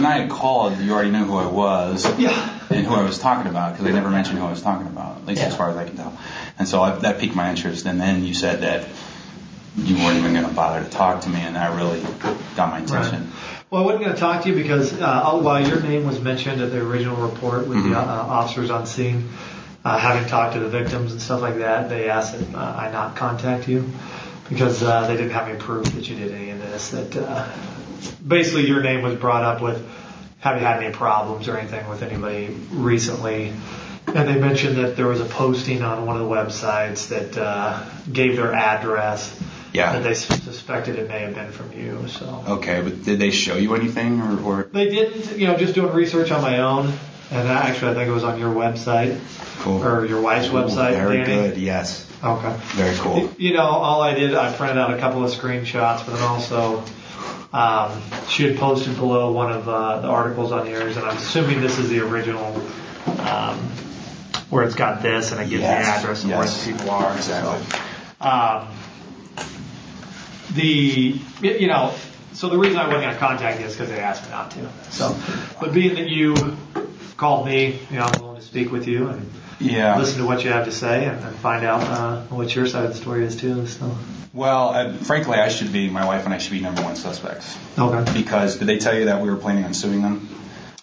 when I had called, you already knew who I was. Yeah. And who I was talking about, because they never mentioned who I was talking about, at least as far as I can tell. And so that piqued my interest. And then you said that you weren't even going to bother to talk to me, and that really got my attention. Right. Well, I wasn't going to talk to you because while your name was mentioned at the original report with the officers on scene, having talked to the victims and stuff like that, they asked that I not contact you because they didn't have any proof that you did any of this. That basically your name was brought up with, have you had any problems or anything with anybody recently? And they mentioned that there was a posting on one of the websites that gave their address. Yeah. That they suspected it may have been from you. So. Okay, but did they show you anything, or? They didn't. Just doing research on my own, and actually I think it was on your website. Cool. Or your wife's website. Very Danny. good. Yes. Okay. Very cool. All I did, I printed out a couple of screenshots, but then also she had posted below one of the articles on yours, and I'm assuming this is the original. Where it's got this, and it gives the address of where the people are. Exactly. So the reason I wasn't going to contact you is because they asked me not to. So, but being that you called me, I'm willing to speak with you and listen to what you have to say and find out what your side of the story is too. So. Well, frankly, my wife and I should be number one suspects. Okay. Because did they tell you that we were planning on suing them?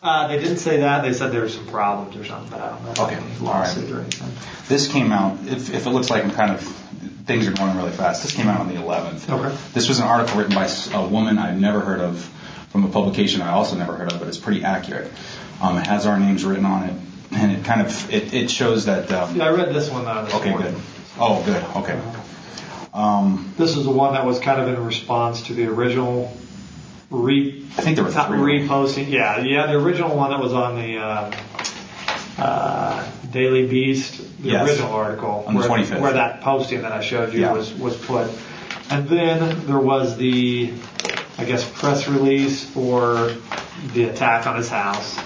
They didn't say that. They said there were some problems or something, but I don't know. Okay. Any lawsuit or anything. This came out, if it looks like things are going really fast, this came out on the 11th. Okay. This was an article written by a woman I've never heard of, from a publication I also never heard of, but it's pretty accurate. It has our names written on it, and it shows that... I read this one this Okay, morning. good. Oh, good. Okay. This is the one that was kind of in response to the original... I think there were three. Reposting. Yeah, the original one that was on the Daily Beast, the original article, on the 25th. Where that posting that I showed you was put. And then there was the, press release for the attack on his house.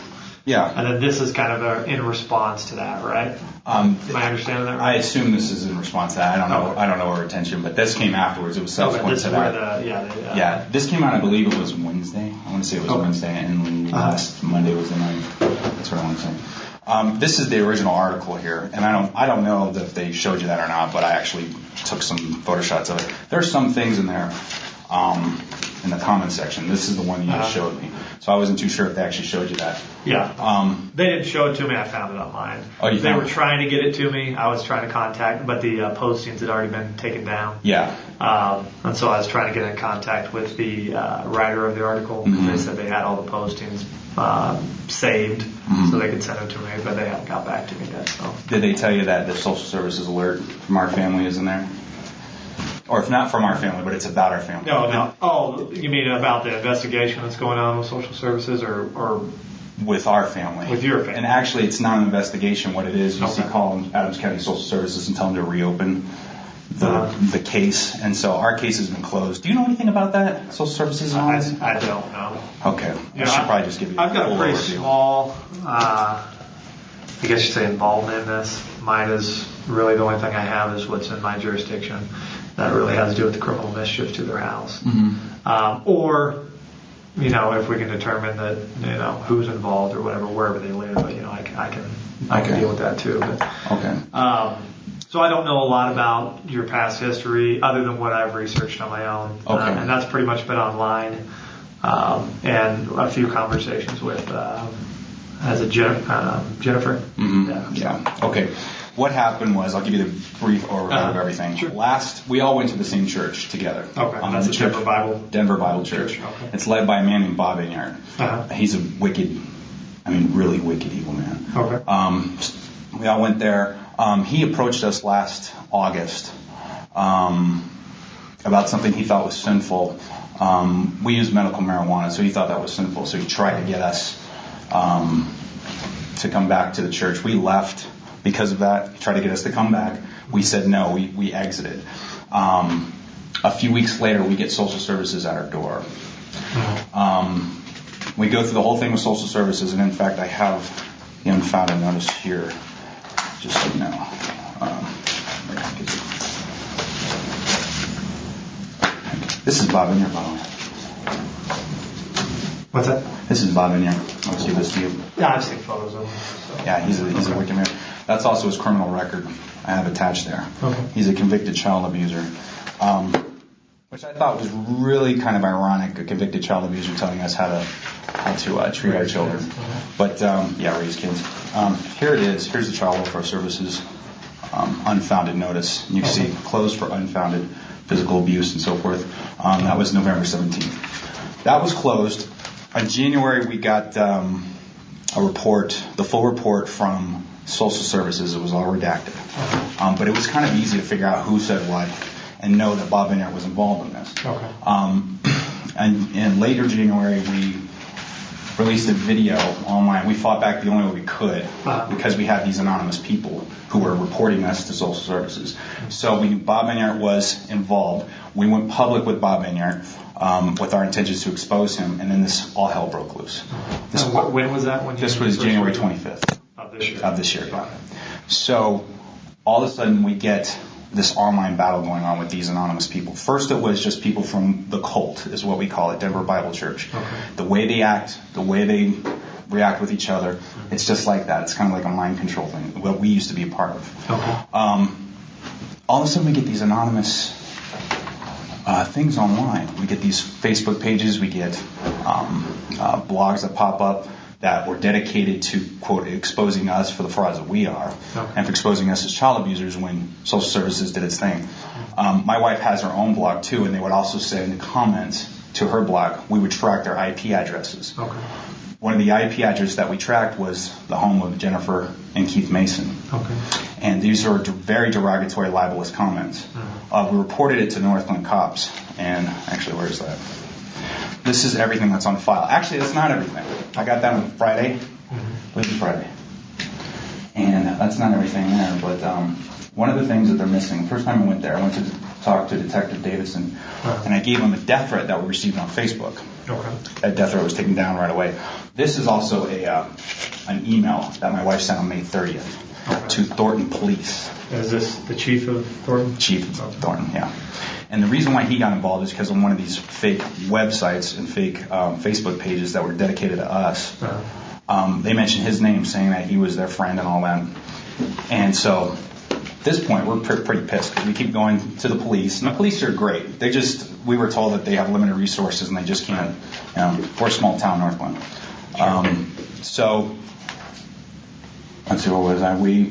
Yeah. And then this is kind of in response to that, right? Am I understanding that right? I assume this is in response to that. I don't know. I don't know her intention, but this came afterwards. It was subsequent to that. This came out, I believe it was Wednesday. I want to say it was Wednesday, and last Monday was the 9th. That's what I want to say. This is the original article here, and I don't know if they showed you that or not, but I actually took some photoshots of it. There's some things in there. In the comment section. This is the one you just showed me. So I wasn't too sure if they actually showed you that. Yeah. They didn't show it to me. I found it online. Oh, they were trying to get it to me. I was trying to contact, but the postings had already been taken down. Yeah. And so I was trying to get in contact with the writer of the article. Mm-hmm. They said they had all the postings saved, so they could send them to me, but they haven't got back to me yet. So. Did they tell you that the social services alert from our family is in there? Or if not from our family, but it's about our family. No. Oh, you mean about the investigation that's going on with social services, or with our family? With your family. And actually, it's not an investigation. What it is, you call Adams County Social Services and tell them to reopen the case. And so our case has been closed. Do you know anything about that? Social services? I don't know. Okay. I should probably just give you. I've got a pretty small, I guess you'd say, involvement in this. Mine is really the only thing I have is what's in my jurisdiction. That really has to do with the criminal mischief to their house. Mm-hmm. Or, if we can determine that, who's involved or whatever, wherever they live, but, I can deal with that too. But, so I don't know a lot about your past history other than what I've researched on my own. And that's pretty much been online. And a few conversations with, Jennifer. Mm-hmm. Yeah. Okay. What happened was, I'll give you the brief overview of everything. Sure. We all went to the same church together. Okay. That's the Denver Bible Church. Okay. It's led by a man named Bob Enyart. He's a really wicked, evil man. Okay. We all went there. He approached us last August about something he thought was sinful. We use medical marijuana, so he thought that was sinful. So he tried to get us to come back to the church. We left. Because of that, he tried to get us to come back. We said no. We exited. A few weeks later, we get social services at our door. We go through the whole thing with social services, and in fact, I have the unfounded notice here, just so you know. This is Bob Enyart, by the way. What's that? This is Bob Enyart. I'll give this to you. Yeah, I've seen photos of him. So. Yeah, he's a wicked man. That's also his criminal record I have attached there. Okay. He's a convicted child abuser, which I thought was really kind of ironic, a convicted child abuser telling us how to treat our children. But, raise kids. Here it is. Here's the Child Welfare Services unfounded notice. You can see closed for unfounded physical abuse and so forth. That was November 17th. That was closed. In January, we got a report, the full report from Social Services. It was all redacted. But it was kind of easy to figure out who said what and know that Bob Enyart was involved in this. Okay. And in later January, we released a video online. We fought back the only way we could because we had these anonymous people who were reporting us to Social Services. So we knew Bob Enyart was involved. We went public with Bob Enyart with our intentions to expose him, and then this all hell broke loose. When was that? This was January 25th. Of this year, yeah. So all of a sudden we get this online battle going on with these anonymous people. First it was just people from the cult, is what we call it, Denver Bible Church. Okay. The way they act, the way they react with each other, it's just like that. It's kind of like a mind control thing, what we used to be a part of. Okay. All of a sudden we get these anonymous things online. We get these Facebook pages, we get blogs that pop up that were dedicated to, quote, exposing us for the frauds that we are, and for exposing us as child abusers when Social Services did its thing. My wife has her own blog, too, and they would also send comments to her blog. We would track their IP addresses. Okay. One of the IP addresses that we tracked was the home of Jennifer and Keith Mason. Okay. And these are very derogatory, libelous comments. We reported it to Northland Cops, and actually, where is that? This is everything that's on file. Actually, that's not everything. I got that on Friday. This is Friday. And that's not everything there, but one of the things that they're missing, the first time I went there, I went to talk to Detective Davidson, and I gave him a death threat that we received on Facebook. Okay. That death threat was taken down right away. This is also an email that my wife sent on May 30th to Thornton Police. Is this the chief of Thornton? Chief of Thornton, yeah. And the reason why he got involved is because on one of these fake websites and fake Facebook pages that were dedicated to us, they mentioned his name, saying that he was their friend and all that. And so at this point, we're pretty pissed because we keep going to the police. And the police are great. We were told that they have limited resources and they just can't, we're a small town, Northland. So, let's see, what was that? We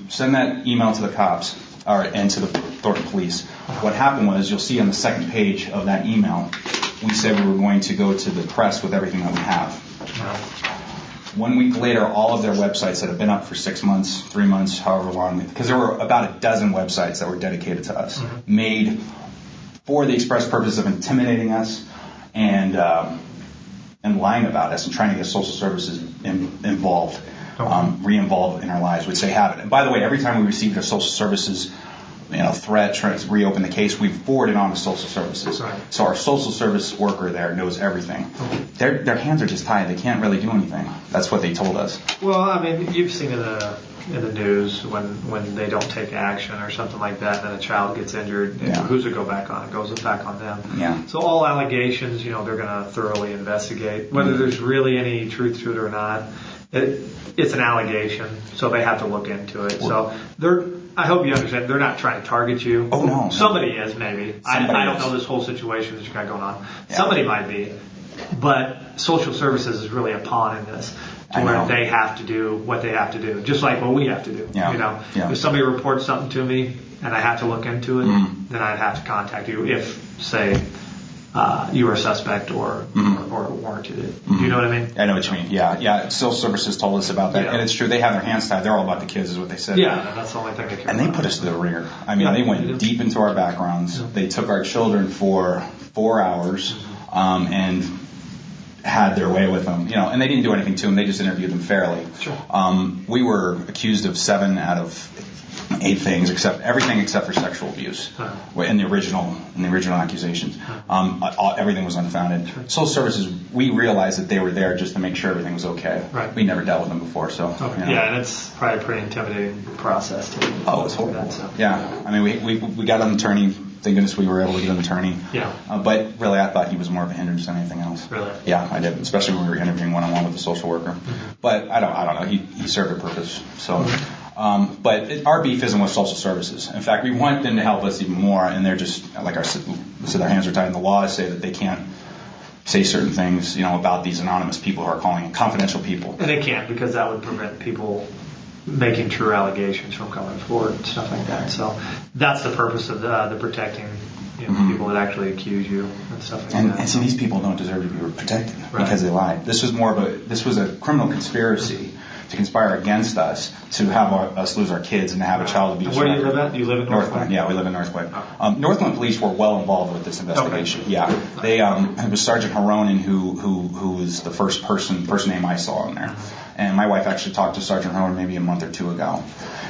send that email to the cops, and to the Thornton Police. What happened was, you'll see on the second page of that email, we said we were going to go to the press with everything that we have. 1 week later, all of their websites that have been up for 6 months, 3 months, however long, because there were about a dozen websites that were dedicated to us, made for the express purpose of intimidating us and lying about us and trying to get Social Services involved. Re-involved in our lives, which they haven't. And by the way, every time we received a Social Services threat, trying to reopen the case, we forward it on to Social Services. Right. So our Social Service worker there knows everything. Okay. Their hands are just tied. They can't really do anything. That's what they told us. Well, I mean, you've seen in the news when they don't take action or something like that, and then a child gets injured, who's it go back on? It goes back on them. Yeah. So all allegations, they're going to thoroughly investigate. Whether there's really any truth to it or not, it's an allegation, so they have to look into it. So I hope you understand, they're not trying to target you. Oh, no. Somebody is, maybe. I don't know this whole situation that you got going on. Yeah. Somebody might be. But Social Services is really a pawn in this, where they have to do what they have to do, just like what we have to do. Yeah. If somebody reports something to me and I have to look into it, then I'd have to contact you if, say, you were a suspect or warranted it. Do you know what I mean? I know what you mean. Yeah. Social Services told us about that, and it's true. They have their hands tied. They're all about the kids, is what they said. Yeah, that's the only thing they care And they put us through the ringer. I mean, they went deep into our backgrounds. Yeah. They took our children for 4 hours and had their way with them. And they didn't do anything to them. They just interviewed them fairly. Sure. We were accused of 7 out of 8 things, everything except for sexual abuse in the original accusations. Everything was unfounded. Sure. Social Services, we realized that they were there just to make sure everything was okay. Right. We never dealt with them before, so. Okay. Yeah, and it's probably a pretty intimidating process too. Oh, it's horrible. Yeah, I mean, we got an attorney thank goodness we were able to get an attorney. Yeah. But really, I thought he was more of a hindrance than anything else. Really? Yeah, I did, especially when we were interviewing one-on-one with the social worker. Mm-hmm. But I don't know. He served a purpose. So, but our beef isn't with social services. In fact, we want them to help us even more, and they're just like their hands are tied. And the laws say that they can't say certain things, about these anonymous people who are calling in, confidential people. And they can't, because that would prevent people making true allegations from coming forward and stuff like that. So that's the purpose of the protecting people that actually accuse you and stuff like that. And so these people don't deserve to be protected because they lied. This was a criminal conspiracy to conspire against us, to have us lose our kids and to have a child abuse. Where do you live at? Do you live in Northland? Yeah, we live in Northland. Oh. Northland police were well involved with this investigation. Okay. Yeah, they it was Sergeant Haronin who was the first person name I saw in there, and my wife actually talked to Sergeant Haronin maybe a month or two ago,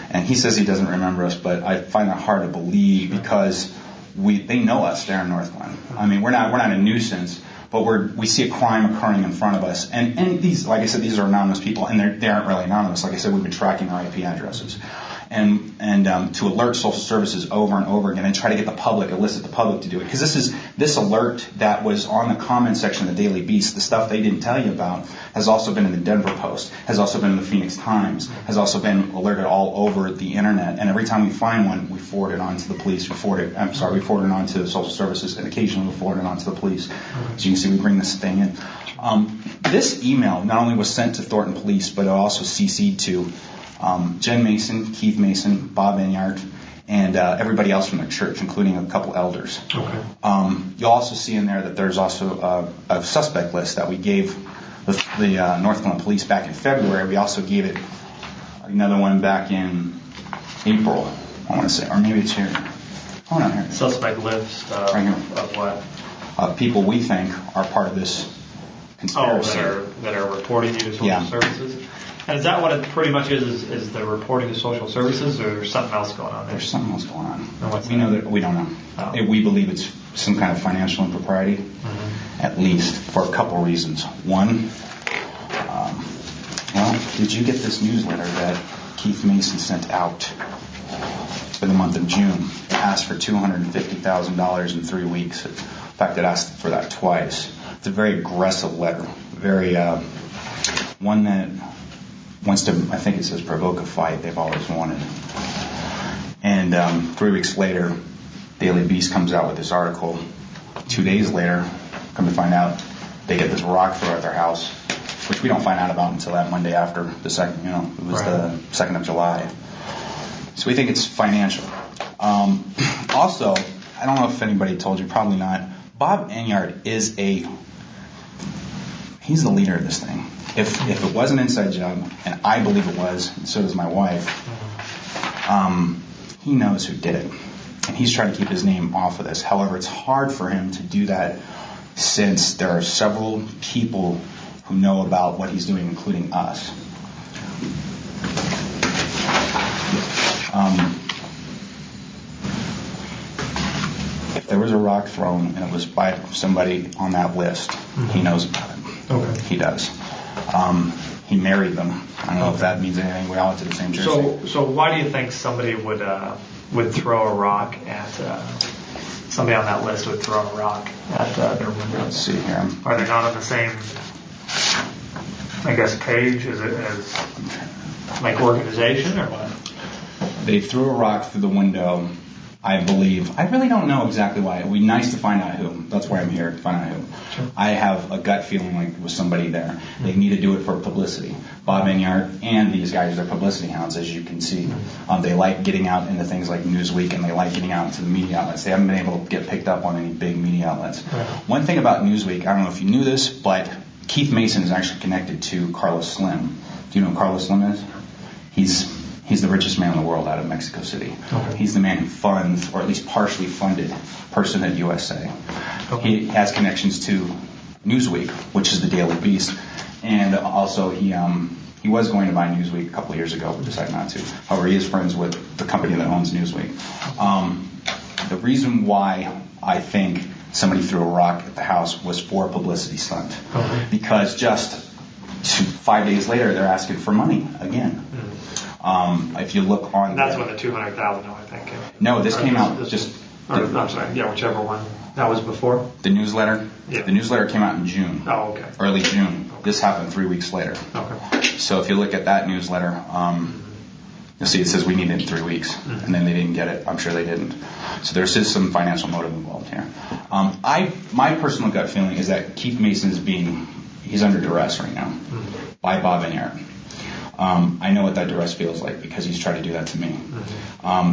and he says he doesn't remember us, but I find that hard to believe because they know us there in Northland. I mean, we're not a nuisance. But we see a crime occurring in front of us, and these, like I said, these are anonymous people, and they aren't really anonymous. Like I said, we've been tracking their IP addresses, and to alert social services over and over again, and try to elicit the public to do it. Because this alert that was on the comment section of the Daily Beast, the stuff they didn't tell you about, has also been in the Denver Post, has also been in the Phoenix Times, has also been alerted all over the internet. And every time we find one, we forward it on to the police. We forward it on to the social services, and occasionally we forward it on to the police. So you can see we bring this thing in. This email not only was sent to Thornton Police, but it also CC'd to Jen Mason, Keith Mason, Bob Enyart, and everybody else from the church, including a couple elders. Okay. You'll also see in there that there's also a suspect list that we gave the Northland Police back in February. We also gave it another one back in April, I want to say, or maybe it's here. Oh, no, here. Suspect list right here. Of what? People we think are part of this conspiracy. That are reporting you to social services? And is that what it pretty much is the reporting to social services, or there's something else going on there? There's something else going on. We don't know. Oh. We believe it's some kind of financial impropriety, at least for a couple reasons. One, did you get this newsletter that Keith Mason sent out for the month of June? It asked for $250,000 in 3 weeks. In fact, it asked for that twice. It's a very aggressive letter, very one that wants to, I think it says, provoke a fight they've always wanted. And 3 weeks later, Daily Beast comes out with this article. 2 days later, come to find out, they get this rock thrown at their house, which we don't find out about until that Monday after the second, it was the 2nd of July. So we think it's financial. Also, I don't know if anybody told you, probably not, Bob Enyart he's the leader of this thing. If it was an inside job, and I believe it was, and so does my wife, he knows who did it. And he's trying to keep his name off of this. However, it's hard for him to do that since there are several people who know about what he's doing, including us. If there was a rock thrown and it was by somebody on that list, he knows about it. Okay. He does. He married them. I don't know if that means anything. We all went to the same church. So why do you think somebody would throw a rock at somebody on that list would throw a rock at their window? Let's see here. Are they not on the same, I guess, page as like organization or what? They threw a rock through the window, I believe. I really don't know exactly why. It would be nice to find out who. That's why I'm here, to find out who. Sure. I have a gut feeling like there was somebody there. Mm-hmm. They need to do it for publicity. Bob Enyart and these guys are publicity hounds, as you can see. They like getting out into things like Newsweek, and they like getting out into the media outlets. They haven't been able to get picked up on any big media outlets. Right. One thing about Newsweek, I don't know if you knew this, but Keith Mason is actually connected to Carlos Slim. Do you know who Carlos Slim is? He's the richest man in the world out of Mexico City. Okay. He's the man who funds, or at least partially funded, Personhood USA. Okay. He has connections to Newsweek, which is the Daily Beast, and also he was going to buy Newsweek a couple of years ago, but decided not to. However, he is friends with the company that owns Newsweek. The reason why I think somebody threw a rock at the house was for a publicity stunt, because just 5 days later they're asking for money again. If you look on, that's when the $200,000 thing came. No, this came out just I'm sorry, whichever one. That was before? The newsletter? Yeah. The newsletter came out in June. Oh, okay. Early June. Okay. This happened 3 weeks later. Okay. So if you look at that newsletter, you'll see it says we need it in 3 weeks, and then they didn't get it. I'm sure they didn't. So there's just some financial motive involved here. My personal gut feeling is that Keith Mason he's under duress right now by Bob Enyart. I know what that duress feels like because he's tried to do that to me.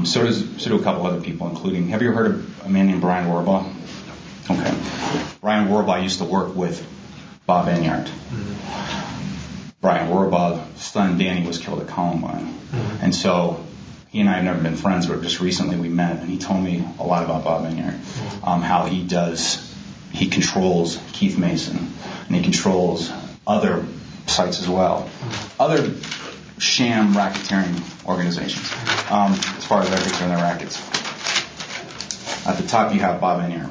So do a couple other people, including, have you ever heard of a man named Brian Warbaugh? Okay. Brian Warbaugh used to work with Bob Enyart. Brian Warbaugh's son Danny was killed at Columbine. And so he and I have never been friends, but just recently we met, and he told me a lot about Bob Enyart, how he controls Keith Mason, and he controls other sites as well, other sham racketeering organizations, as far as they're concerned, their rackets. At the top you have Bob Enyart.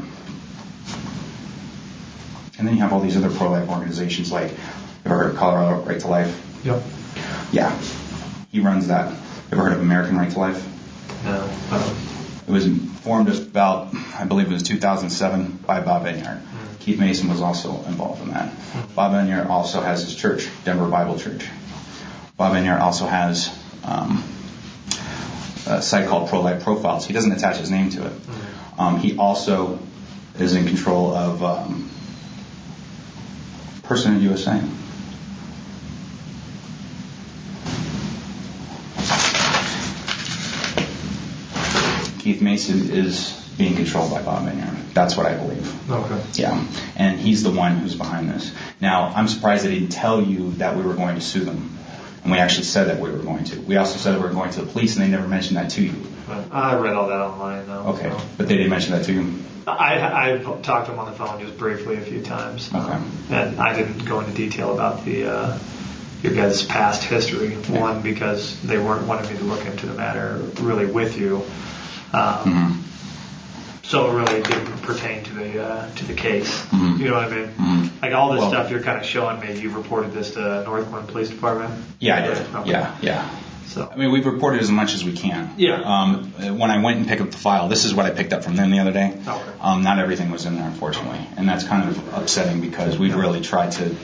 And then you have all these other pro-life organizations like, have you ever heard of Colorado Right to Life? Yep. Yeah. He runs that. Have you ever heard of American Right to Life? No. It was formed about, I believe it was 2007, by Bob Enyart. Keith Mason was also involved in that. Bob Enyart also has his church, Denver Bible Church. Bob Enyart also has a site called Pro-Life Profiles. He doesn't attach his name to it. He also is in control of PersonhoodUSA. Keith Mason is being controlled by Bob Enyart. That's what I believe. Okay. Yeah. And he's the one who's behind this. Now, I'm surprised they didn't tell you that we were going to sue them. And we actually said that we were going to. We also said that we were going to the police, and they never mentioned that to you. I read all that online, though. Okay. So. But they didn't mention that to you? I talked to him on the phone just briefly a few times. Okay. And I didn't go into detail about your guys' past history. Yeah. One, because they weren't wanting me to look into the matter really with you. So it really didn't pertain to the case. You know what I mean? Like all this stuff you're kind of showing me. You reported this to Northland Police Department? Yeah, I did. Okay. Yeah. So I mean, we've reported as much as we can. Yeah. When I went and picked up the file, this is what I picked up from them the other day. Okay. Not everything was in there, unfortunately, and that's kind of upsetting because we've really tried to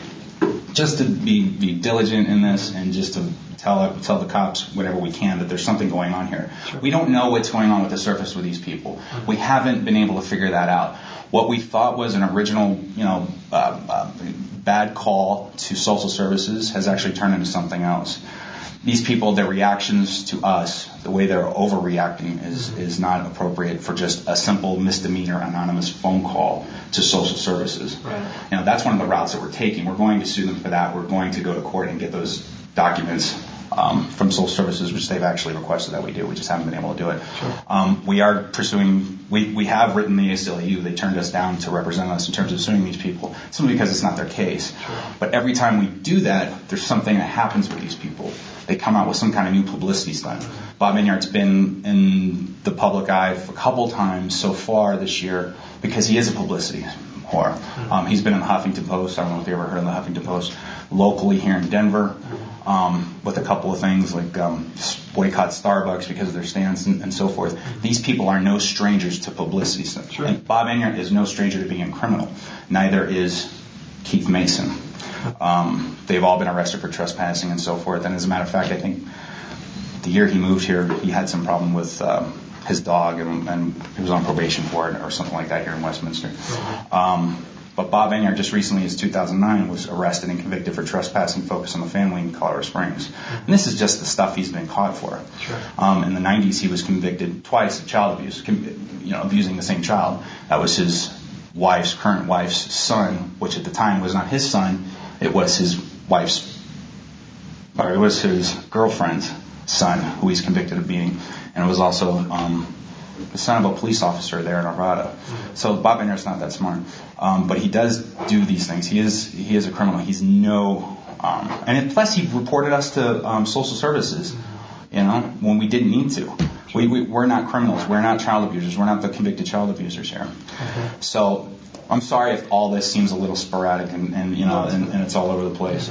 be diligent in this and just to tell the cops whatever we can that there's something going on here. Sure. We don't know what's going on with the surface with these people. We haven't been able to figure that out. What we thought was an original, bad call to social services has actually turned into something else. These people, their reactions to us, the way they're overreacting is not appropriate for just a simple misdemeanor anonymous phone call to social services. Right. That's one of the routes that we're taking. We're going to sue them for that. We're going to go to court and get those documents from social services, which they've actually requested that we do. We just haven't been able to do it. Sure. We are pursuing, we have written the ACLU. They turned us down to represent us in terms of suing these people, simply because it's not their case. Sure. But every time we do that, there's something that happens with these people. They come out with some kind of new publicity stunt. Bob Enyart's been in the public eye a couple times so far this year because he is a publicity whore. He's been in the Huffington Post. I don't know if you ever heard of the Huffington Post. Locally here in Denver, with a couple of things like boycott Starbucks because of their stance and so forth. These people are no strangers to publicity stunts. Sure. And Bob Enyart is no stranger to being a criminal. Neither is Keith Mason. They've all been arrested for trespassing and so forth. And as a matter of fact, I think the year he moved here, he had some problem with his dog, and he was on probation for it or something like that here in Westminster. But Bob Enyart just recently, in 2009, was arrested and convicted for trespassing focused on the family in Colorado Springs. And this is just the stuff he's been caught for. Sure. In the 90s, he was convicted twice of child abuse, abusing the same child. That was his current wife's son, which at the time was not his son. It was his girlfriend's son, who he's convicted of beating, and it was also the son of a police officer there in Nevada. So Bob Enyart's not that smart, but he does do these things. He is a criminal. He's plus he reported us to social services, when we didn't need to. We're not criminals. We're not child abusers. We're not the convicted child abusers here. Okay. So I'm sorry if all this seems a little sporadic and it's all over the place.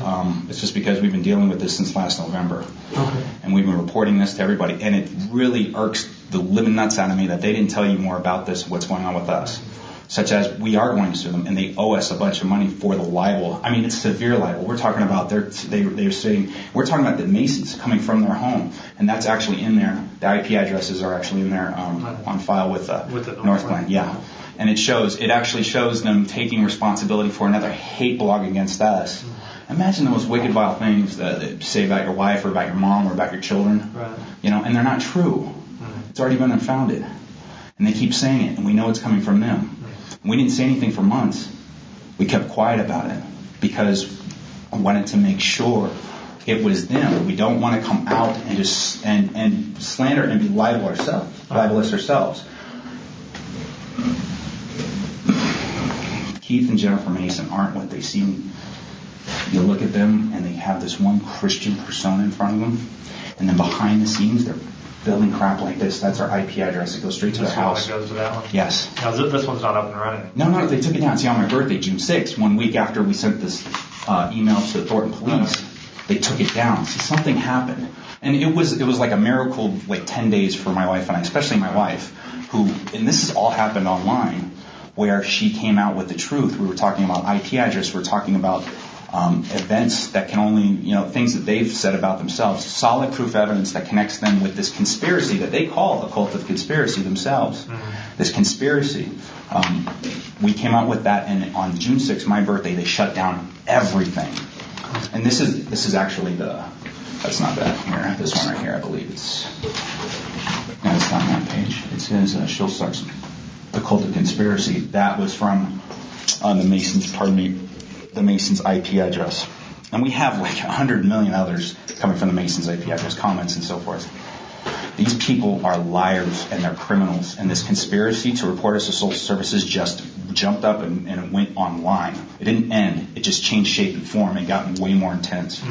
It's just because we've been dealing with this since last November. Okay. And we've been reporting this to everybody, and it really irks the living nuts out of me that they didn't tell you more about this, what's going on with us. Such as we are going to sue them, and they owe us a bunch of money for the libel. I mean, it's severe libel. We're talking about they're saying we're talking about the Masons coming from their home, and that's actually in there. The IP addresses are actually in there on file with the Northland. Yeah, and it actually shows them taking responsibility for another hate blog against us. Imagine the most wicked, vile things that say about your wife or about your mom or about your children. Right. And they're not true. It's already been unfounded, and they keep saying it, and we know it's coming from them. We didn't say anything for months. We kept quiet about it because I wanted to make sure it was them. We don't want to come out and just and slander and be libelous ourselves. Keith and Jennifer Mason aren't what they seem. You look at them and they have this one Christian persona in front of them, and then behind the scenes they're building crap like this. That's our IP address. It goes straight to their house. It goes to that one? Yes. Now, this one's not up and running. No, they took it down. See, on my birthday, June 6th, 1 week after we sent this email to the Thornton police, they took it down. See, something happened. And it was like a miracle, like 10 days for my wife and I, especially my wife, and this has all happened online, where she came out with the truth. We were talking about IP address. We were talking about events that can only, things that they've said about themselves, solid proof evidence that connects them with this conspiracy that they call a cult of conspiracy themselves. This conspiracy. We came out with that, and on June 6th, my birthday, they shut down everything. And this is actually that's not that here. This one right here, I believe it's not on that page. It says she'll start the cult of conspiracy. That was from the Masons. The Masons IP address. And we have like 100 million others coming from the Masons IP address, comments and so forth. These people are liars and they're criminals. And this conspiracy to report us to social services just jumped up and it went online. It didn't end. It just changed shape and form and got way more intense.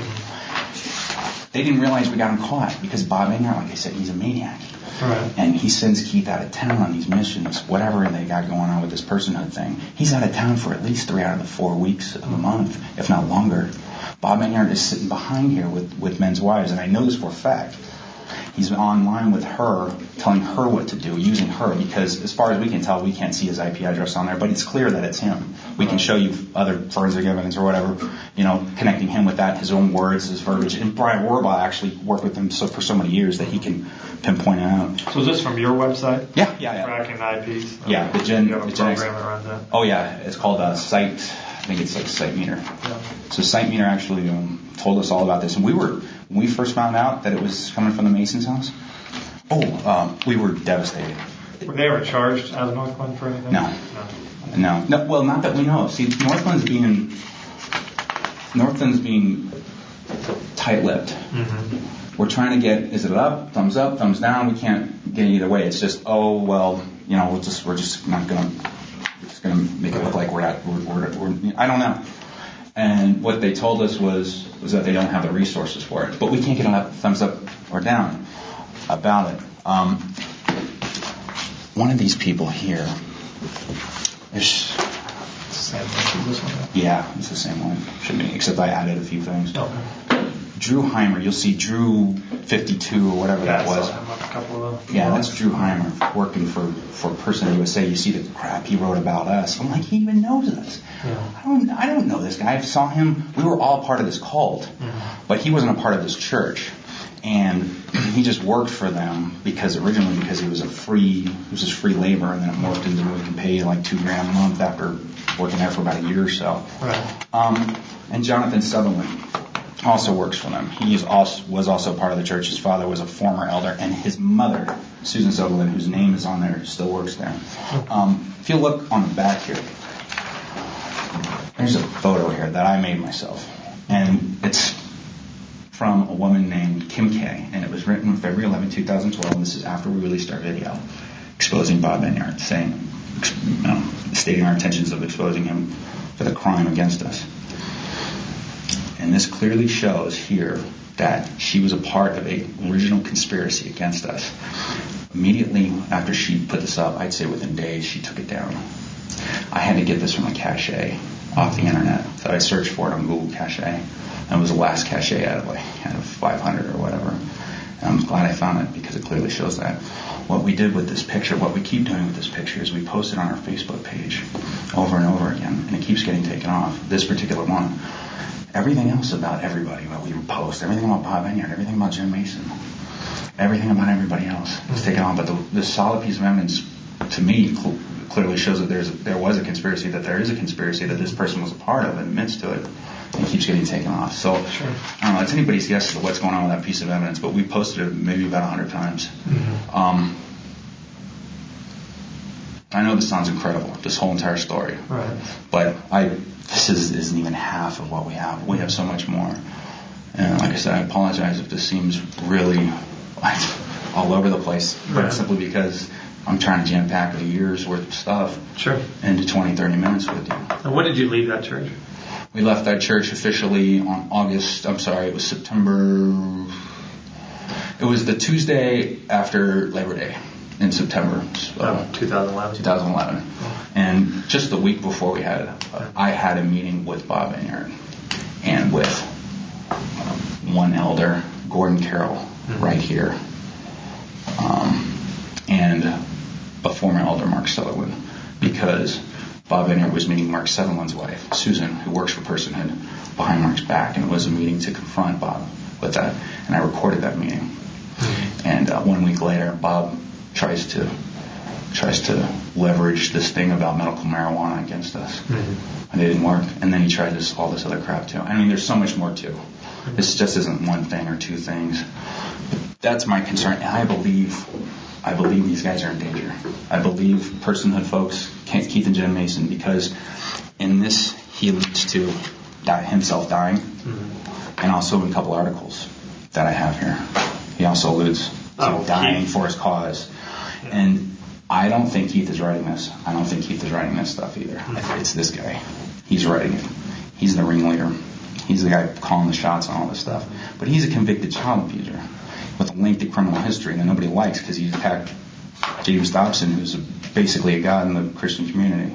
They didn't realize we got him caught because Bob Enyart, like I said, he's a maniac. Right. And he sends Keith out of town on these missions, whatever they got going on with this personhood thing. He's out of town for at least 3 out of the 4 weeks of the month, if not longer. Bob Enyart is sitting behind here with men's wives, and I know this for a fact. He's online with her, telling her what to do, using her, because as far as we can tell, we can't see his IP address on there, but it's clear that it's him. We can show you other forensic evidence or whatever, connecting him with that, his own words, his verbiage. And Brian Warbaugh actually worked with him for so many years that he can pinpoint it out. So is this from your website? Yeah. Tracking IPs? Yeah, you have a program that runs that? Oh, yeah. It's called Site. I think it's like Site Meter. Yeah. So Site Meter actually told us all about this. And when we first found out that it was coming from the Mason's house, we were devastated. Were they ever charged out of Northland for anything? No. Well, not that we know of. See, Northland's being tight-lipped. Mm-hmm. We're trying to get, is it up, thumbs down? We can't get either way. It's just, we're just not going to make it look like we're I don't know. And what they told us was that they don't have the resources for it. But we can't get a thumbs up or down about it. One of these people here, it's the same one. Should be, except I added a few things. Okay. Drew Heimer, you'll see Drew 52 or whatever that was. A couple of yeah, that's Drew Heimer working for PersonhoodUSA. You see the crap he wrote about us. I'm like, he even knows us. Yeah. I don't know this guy. I saw him. We were all part of this cult, but he wasn't a part of this church. And he just worked for them because he was just free labor, and then it morphed into where we can pay like $2,000 a month after working there for about a year or so. Right. And Jonathan Sutherland also works for them. He was also part of the church. His father was a former elder, and his mother, Susan Sutherland, whose name is on there, still works there. If you look on the back here, there's a photo here that I made myself, and it's from a woman named Kim K, and it was written on February 11, 2012, and this is after we released our video exposing Bob Enyart, stating our intentions of exposing him for the crime against us. And this clearly shows here that she was a part of an original conspiracy against us. Immediately after she put this up, I'd say within days, she took it down. I had to get this from a cache off the internet. So I searched for it on Google Cache. And it was the last cache out of 500 or whatever. I'm glad I found it because it clearly shows that. What we did with this picture, what we keep doing with this picture is we post it on our Facebook page over and over again, and it keeps getting taken off, this particular one. Everything else about everybody, what we post, everything about Bob Enyart, everything about Jim Mason, everything about everybody else is taken off. But the solid piece of evidence, to me, clearly shows that there was a conspiracy, that there is a conspiracy, that this person was a part of and admits to it. And it keeps getting taken off. So, sure. I don't know, it's anybody's guess as to what's going on with that piece of evidence, but we posted it maybe about 100 times. Mm-hmm. I know this sounds incredible, this whole entire story. Right. But this isn't even half of what we have. We have so much more. And like I said, I apologize if this seems really all over the place, but simply because I'm trying to jam pack a year's worth of stuff into 20, 30 minutes with you. And when did you leave that church? We left that church officially on it was September. It was the Tuesday after Labor Day in September. 2011. 2011. And just the week before I had a meeting with Bob Enyart and with one elder, Gordon Carroll, right here, and a former elder, Mark Sutherland, because Bob Enyart was meeting Mark Sutherland's wife, Susan, who works for Personhood, behind Mark's back, and it was a meeting to confront Bob with that. And I recorded that meeting. And 1 week later, Bob tries to leverage this thing about medical marijuana against us, and it didn't work. And then he tried all this other crap too. I mean, there's so much more too. This just isn't one thing or two things. But that's my concern, and I believe these guys are in danger. I believe Personhood folks, Keith and Jim Mason, because in this he alludes to himself dying, and also in a couple articles that I have here, he also alludes to dying for his cause. And I don't think Keith is writing this. I don't think Keith is writing this stuff either. It's this guy. He's writing it. He's the ringleader. He's the guy calling the shots on all this stuff. But he's a convicted child abuser with a lengthy criminal history that nobody likes because he attacked James Dobson, who's basically a god in the Christian community.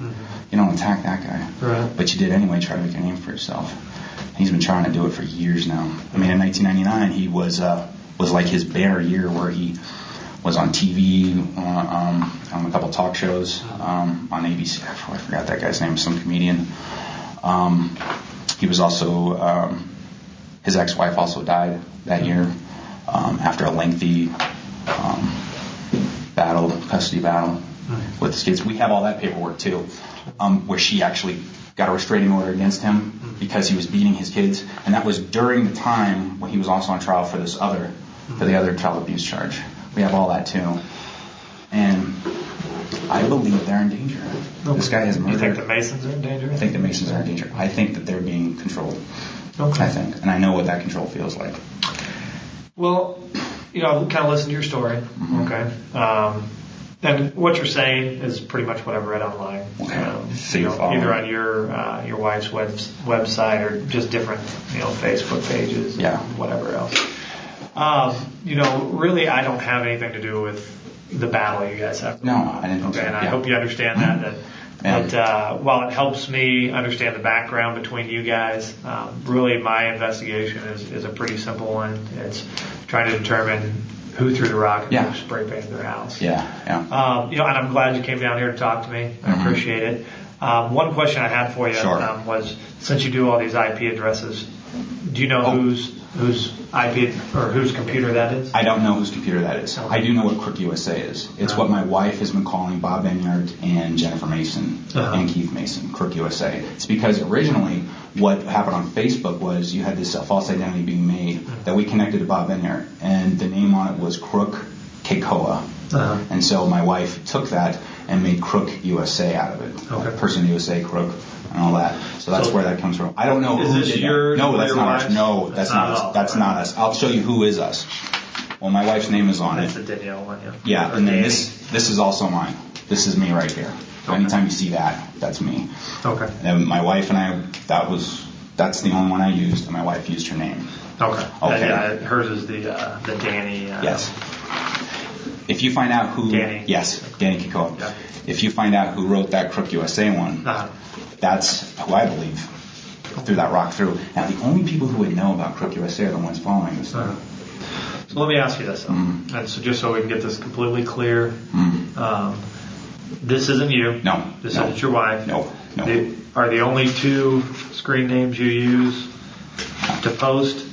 You don't attack that guy. Right. But you did anyway, try to make a name for yourself. He's been trying to do it for years now. I mean, in 1999, he was like his bear year where he was on TV, on a couple talk shows, on ABC. I forgot that guy's name, some comedian. He was also, his ex-wife also died that year after a lengthy custody battle with his kids. We have all that paperwork too, where she actually got a restraining order against him because he was beating his kids, and that was during the time when he was also on trial for the other child abuse charge. We have all that too, and I believe they're in danger. Okay. This guy has murdered. You think the Masons are in danger? I think the Masons are in danger. I think that they're being controlled. Okay. I think, and I know what that control feels like. Well, I've kind of listened to your story. Okay. And what you're saying is pretty much what I've read online. Okay. Either on your wife's website or just different, Facebook pages, and whatever else. Really, I don't have anything to do with the battle you guys have. No, I didn't. Okay, and I hope you understand that while it helps me understand the background between you guys, really my investigation is a pretty simple one. It's trying to determine who threw the rock and who spray painted their house. And I'm glad you came down here to talk to me. I appreciate it. One question I had for you was, since you do all these IP addresses, do you know whose IP or whose computer that is? I don't know whose computer that is. Okay. I do know what Crook USA is. It's what my wife has been calling Bob Enyart and Jennifer Mason and Keith Mason, Crook USA. It's because originally what happened on Facebook was you had this false identity being made that we connected to Bob Enyart, and the name on it was Crook Keikoa. And so my wife took that and made Crook USA out of it. Okay. Person USA, Crook, and all that. So that's where that comes from. I don't know who did that. No, that's not us. No, that's not us. That's not us. I'll show you who is us. Well, my wife's name is on it. That's the Danielle one, Yeah, and then this is also mine. This is me right here. So anytime you see that, that's me. Okay. And my wife and I, that's the only one I used, and my wife used her name. Okay. Hers is the Danny. Yes. If you find out who... Danny. Yes, Danny Keikoa. Yeah. If you find out who wrote that Crook USA one, that's who I believe threw that rock through. Now, the only people who would know about Crook USA are the ones following this stuff. So let me ask you this, though. And so just so we can get this completely clear, this isn't you. No. This isn't your wife. No. Are the only two screen names you use to post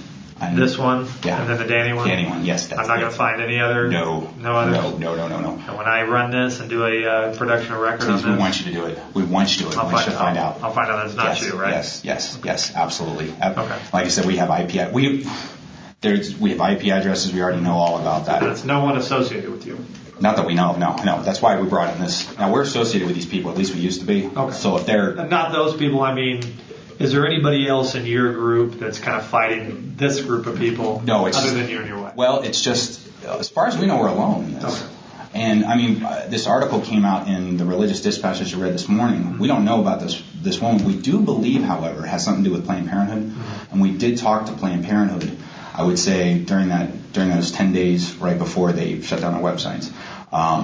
this one and then the Danny one? Danny one, yes. I'm not going to find any other? No. No others? No. And when I run this and do a production or record on this? We want you to do it. We want you to do it. We should find out. I'll find out that it's not you, right? Yes, absolutely. Okay. Like I said, we have IP. We have IP addresses. We already know all about that. And it's no one associated with you? Not that we know of, no. That's why we brought in this. Now, we're associated with these people. At least we used to be. Okay. So if they're... Not those people, I mean... Is there anybody else in your group that's kind of fighting this group of people? No, it's other than you and your wife? Well, it's just, as far as we know, we're alone in this. Okay. And I mean, this article came out in the Religious Dispatch that you read this morning. We don't know about this woman. We do believe, however, it has something to do with Planned Parenthood. And we did talk to Planned Parenthood, I would say, during those 10 days right before they shut down their websites.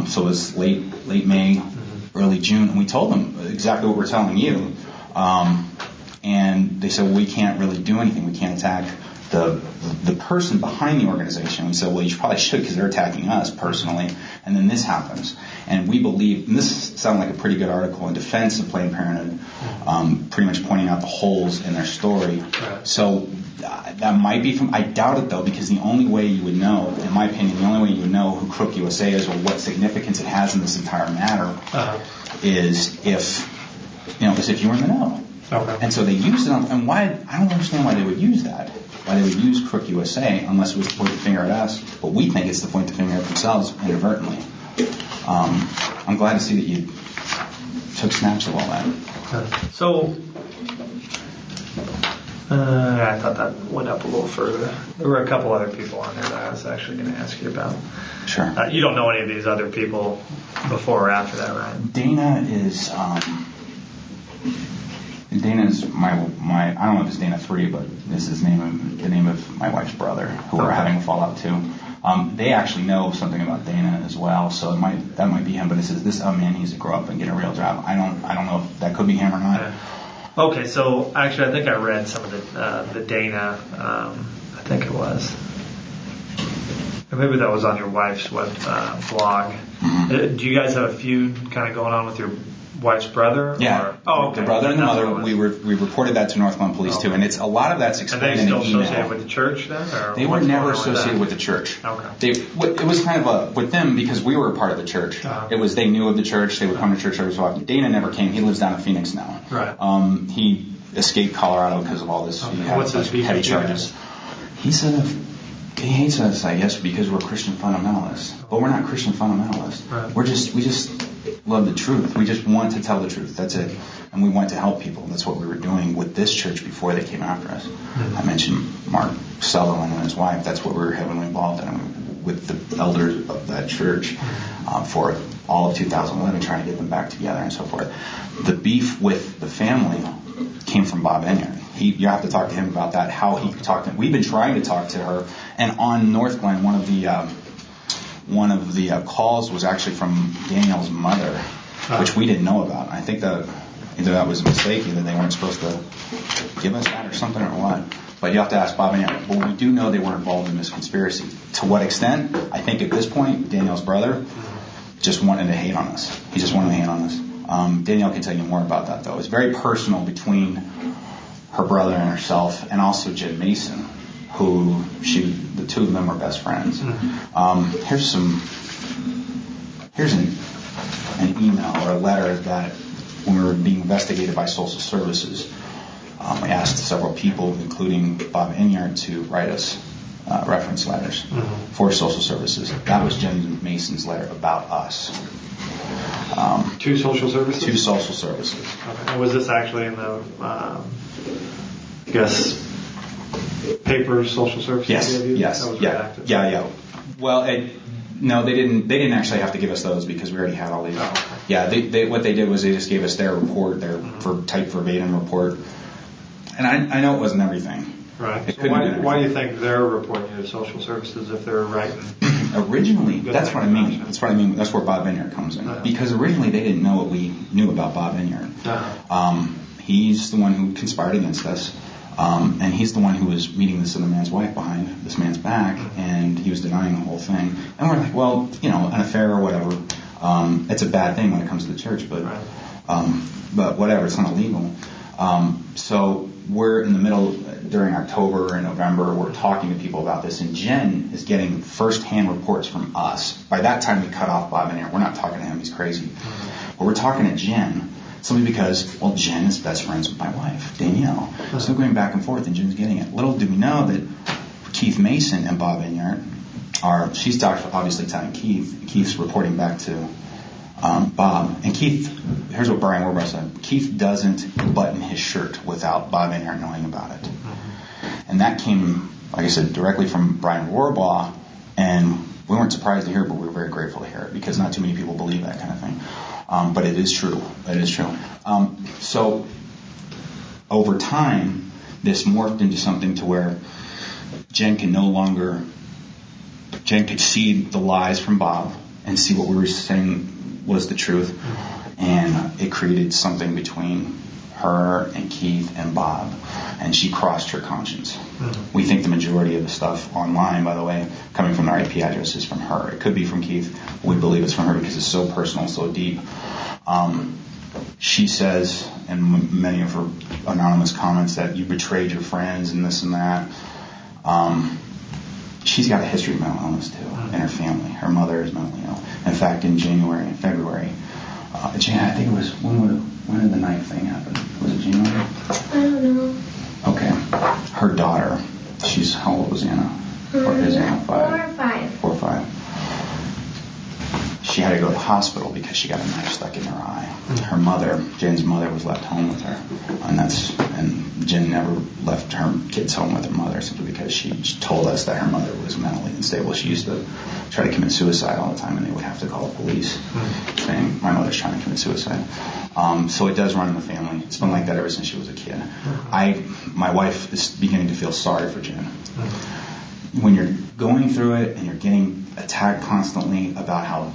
So it was late May, early June, and we told them exactly what we're telling you. And they said, well, we can't really do anything. We can't attack the person behind the organization. We said, well, you probably should because they're attacking us personally. And then this happens. And we believe, and this sounded like a pretty good article in defense of Planned Parenthood, pretty much pointing out the holes in their story. Right. So that might be from, I doubt it though, because the only way you would know, in my opinion, the only way you would know who Crook USA is or what significance it has in this entire matter is if you were in the know. Okay. And so they used it and why, I don't understand why they would use that. Why they would use Crook USA unless it was to point the finger at us. But we think it's to point the finger at themselves inadvertently. I'm glad to see that you took snaps of all that. So, I thought that went up a little further. There were a couple other people on there that I was actually going to ask you about. Sure. You don't know any of these other people before or after that, right? Dana is my I don't know if it's Dana 3, but this is the name of my wife's brother, who we're having a fallout too. They actually know something about Dana as well, so that might be him. But it says this man needs to grow up and get a real job. I don't know if that could be him or not. Okay, so actually I think I read some of the Dana. I think it was. Or maybe that was on your wife's blog. Mm-hmm. Do you guys have a feud kind of going on with your wife's brother? Yeah. Okay. The brother and the mother. We reported that to Northland Police too, and it's a lot of that's explained in the email. Are they still associated with the church then? Or they were never associated with the church. Okay. It was kind of with them because we were a part of the church. It was they knew of the church. They would come to church every so often. Dana never came. He lives down in Phoenix now. Right. He escaped Colorado because of all this. Okay. He had What's his heavy charges. He said he hates us, I guess, because we're Christian fundamentalists. But we're not Christian fundamentalists. Right. We just love the truth. We just want to tell the truth. That's it. And we want to help people. That's what we were doing with this church before they came after us. Mm-hmm. I mentioned Mark Sutherland and his wife. That's what we were heavily involved in with the elders of that church for all of 2011, trying to get them back together and so forth. The beef with the family came from Bob Enyart. You have to talk to him about that, how he talked to him. We've been trying to talk to her, and on North Glen, one of the calls was actually from Daniel's mother, which we didn't know about. I think that either that was a mistake, either they weren't supposed to give us that or something or what. But you have to ask Bob Enyart. But we do know they were involved in this conspiracy. To what extent? I think at this point, Daniel's brother just wanted to hate on us. He just wanted to hate on us. Danielle can tell you more about that, though. It's very personal between her brother and herself, and also Jim Mason, who the two of them are best friends. Mm-hmm. Here's an email or a letter that when we were being investigated by social services, I asked several people, including Bob Enyart, to write us reference letters for social services. That was Jim Mason's letter about us. Two social services? Two social services. Okay. And was this actually in the, papers, social services? Yes. That was redacted? Yeah. Well, no, they didn't actually have to give us those because we already had all these. Oh, okay. Yeah, they what they did was they just gave us their report, their type verbatim report. And I know it wasn't everything. Right. So why do you think they're reporting to social services if they're writing? Originally, that's what I mean. That's where Bob Enyart comes in. Because originally they didn't know what we knew about Bob Enyart. He's the one who conspired against us. And he's the one who was meeting this other man's wife behind this man's back, and he was denying the whole thing. And we're like, well, an affair or whatever, it's a bad thing when it comes to the church, but whatever, it's not illegal. So we're in the middle, during October and November, we're talking to people about this, and Jen is getting first-hand reports from us. By that time, we cut off Bob Enyart. We're not talking to him, he's crazy. But we're talking to Jen, simply because, well, Jen is best friends with my wife, Danielle. So we're going back and forth, and Jen's getting it. Little do we know that Keith Mason and Bob Enyart she's obviously telling Keith. Keith's reporting back to Bob. And Keith, here's what Brian Warbaugh said. Keith doesn't button his shirt without Bob Enyart knowing about it. And that came, like I said, directly from Brian Warbaugh, and we weren't surprised to hear it, but we were very grateful to hear it, because not too many people believe that kind of thing. But it is true. It is true. So over time, this morphed into something to where Jen could see the lies from Bob and see what we were saying was the truth. And it created something between her and Keith and Bob. And she crossed her conscience. We think the majority of the stuff online, by the way, coming from our IP address is from her. It could be from Keith. We believe it's from her because it's so personal, so deep. She says in many of her anonymous comments that you betrayed your friends and this and that. She's got a history of mental illness too in her family. Her mother is mentally ill. In fact, in January and February, I think it was, when did the knife thing happen? Was it January? I don't know. Okay. Her daughter, how old was Anna? Or is Anna 5? 4 or 5. She had to go to the hospital because she got a knife stuck in her eye. Her mother, Jen's mother, was left home with her, and Jen never left her kids home with her mother simply because she told us that her mother was mentally unstable. She used to try to commit suicide all the time, and they would have to call the police saying, my mother's trying to commit suicide. So it does run in the family. It's been like that ever since she was a kid. My wife is beginning to feel sorry for Jen. When you're going through it and you're getting attacked constantly about how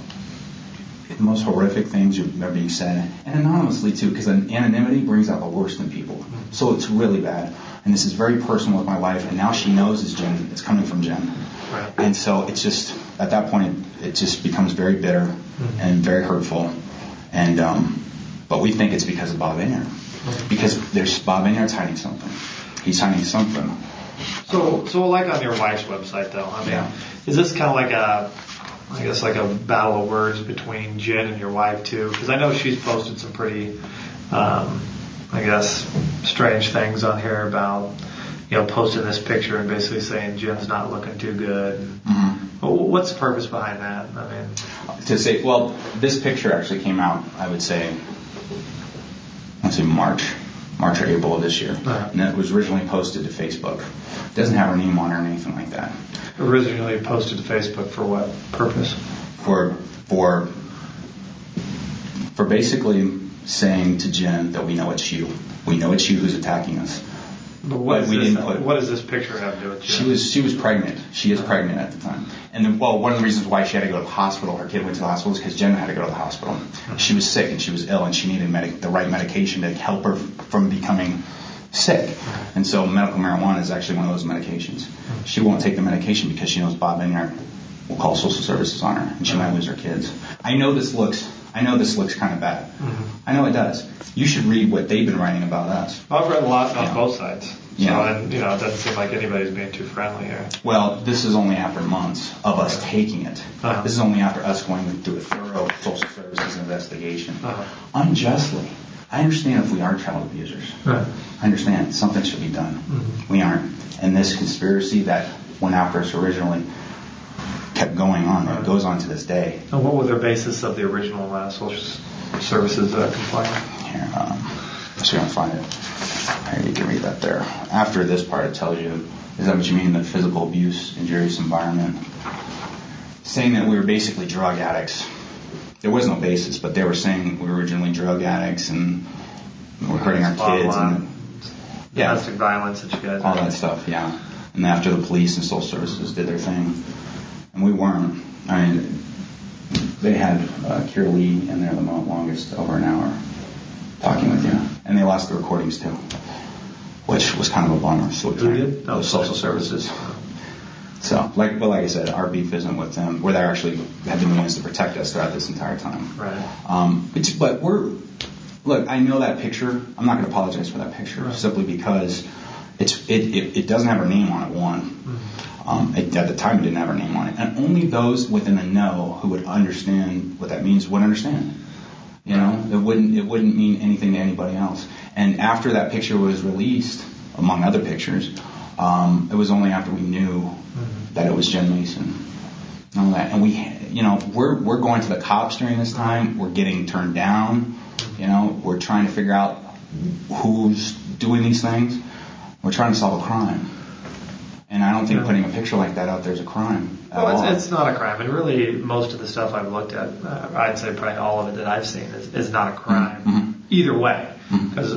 the most horrific things are being said, and anonymously too, because anonymity brings out the worst in people. So it's really bad. And this is very personal with my wife, and now she knows it's coming from Jen. Right. And so it's just, at that point, it just becomes very bitter and very hurtful. And but we think it's because of Bob Enyart. Because Bob Enyart's hiding something. He's hiding something. So like on your wife's website, though, is this kind of like a battle of words between Jen and your wife, too? Because I know she's posted some pretty, strange things on here about, posting this picture and basically saying Jen's not looking too good. What's the purpose behind that? To say, well, this picture actually came out, I would say, March or April of this year. And it was originally posted to Facebook. It doesn't have her name on it or anything like that. Originally posted to Facebook for what purpose? For basically saying to Jen that we know it's you. We know it's you who's attacking us. But what does this picture have to do with Jen? She was pregnant. She is pregnant at the time. And one of the reasons why she had to go to the hospital, her kid went to the hospital, is because Jen had to go to the hospital. She was sick and she was ill and she needed the right medication to help her from becoming sick. And so medical marijuana is actually one of those medications. She won't take the medication because she knows Bob Enyart will call social services on her and she might lose her kids. I know this looks kind of bad. I know it does. You should read what they've been writing about us. I've read a lot on both sides. So, and it doesn't seem like anybody's being too friendly here. Well, this is only after months of us taking it. This is only after us going through a thorough social services investigation. Unjustly. I understand if we are child abusers. I understand something should be done. We aren't. And this conspiracy that went after us originally kept going on. It goes on to this day. And what was the basis of the original social services complaint? Here, let's see if I can find it. You can read that there. After this part, it tells you, is that what you mean, the physical abuse, injurious environment? Saying that we were basically drug addicts. There was no basis, but they were saying we were originally drug addicts and we were hurting our kids. And domestic violence that you guys all that stuff, And after the police and social services did their thing, and we weren't. They had Kimberly in there the longest, over an hour, talking with you. And they lost the recordings too. which was kind of a bummer. So who did? Oh, social services. So, like I said, our beef isn't with them. Where they actually have been the ones to protect us throughout this entire time. Right. But look, I know that picture. I'm not going to apologize for that picture simply because it doesn't have our name on it. At the time, it didn't have our name on it, and only those within the know who would understand what that means would understand. You know, it wouldn't mean anything to anybody else. And after that picture was released, among other pictures, it was only after we knew that it was Jen Mason. And all that. And we're going to the cops during this time. We're getting turned down. You know, we're trying to figure out who's doing these things. We're trying to solve a crime. And I don't think putting a picture like that out there is a crime. Well, it's not a crime. And really, most of the stuff I've looked at, I'd say probably all of it that I've seen is not a crime. Either way. Because,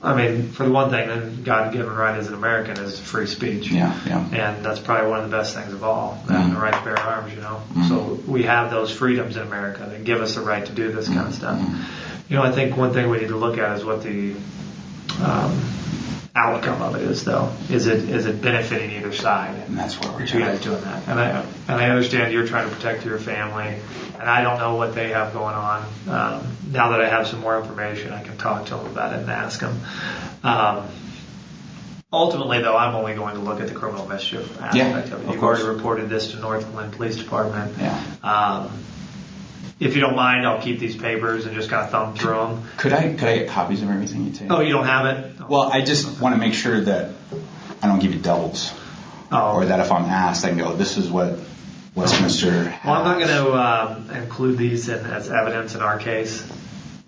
I mean, for the one thing, then God-given right as an American is free speech. Yeah. And that's probably one of the best things of all, the right to bear arms, you know. So we have those freedoms in America that give us the right to do this kind of stuff. You know, I think one thing we need to look at is what the outcome of it is, though. Is it benefiting either side? And that's where we're doing that. And I understand you're trying to protect your family, and I don't know what they have going on. Now that I have some more information, I can talk to them about it and ask them. Ultimately, though, I'm only going to look at the criminal mischief aspect of it. You've already reported this to Northland Police Department. If you don't mind, I'll keep these papers and just kind of thumb through them. Could I get copies of everything you take? Oh, you don't have it? Well, I just want to make sure that I don't give you doubles. Or that if I'm asked, I can go, this is what Westminster has. Well, I'm not going to include these as evidence in our case,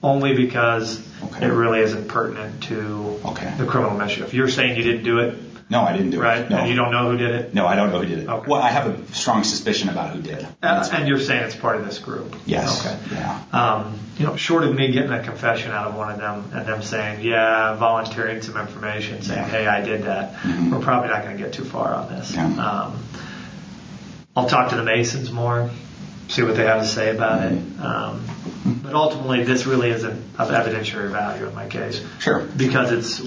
only because it really isn't pertinent to the criminal mischief. You're saying you didn't do it? No, I didn't do it. Right? No. And you don't know who did it? No, I don't know who did it. Okay. Well, I have a strong suspicion about who did. And you're saying it's part of this group? Yes. Okay. Yeah. Short of me getting a confession out of one of them and them saying, volunteering some information, saying, hey, I did that, we're probably not going to get too far on this. Yeah. I'll talk to the Masons more, see what they have to say about it. But ultimately, this really isn't of evidentiary value in my case. Sure. Because it's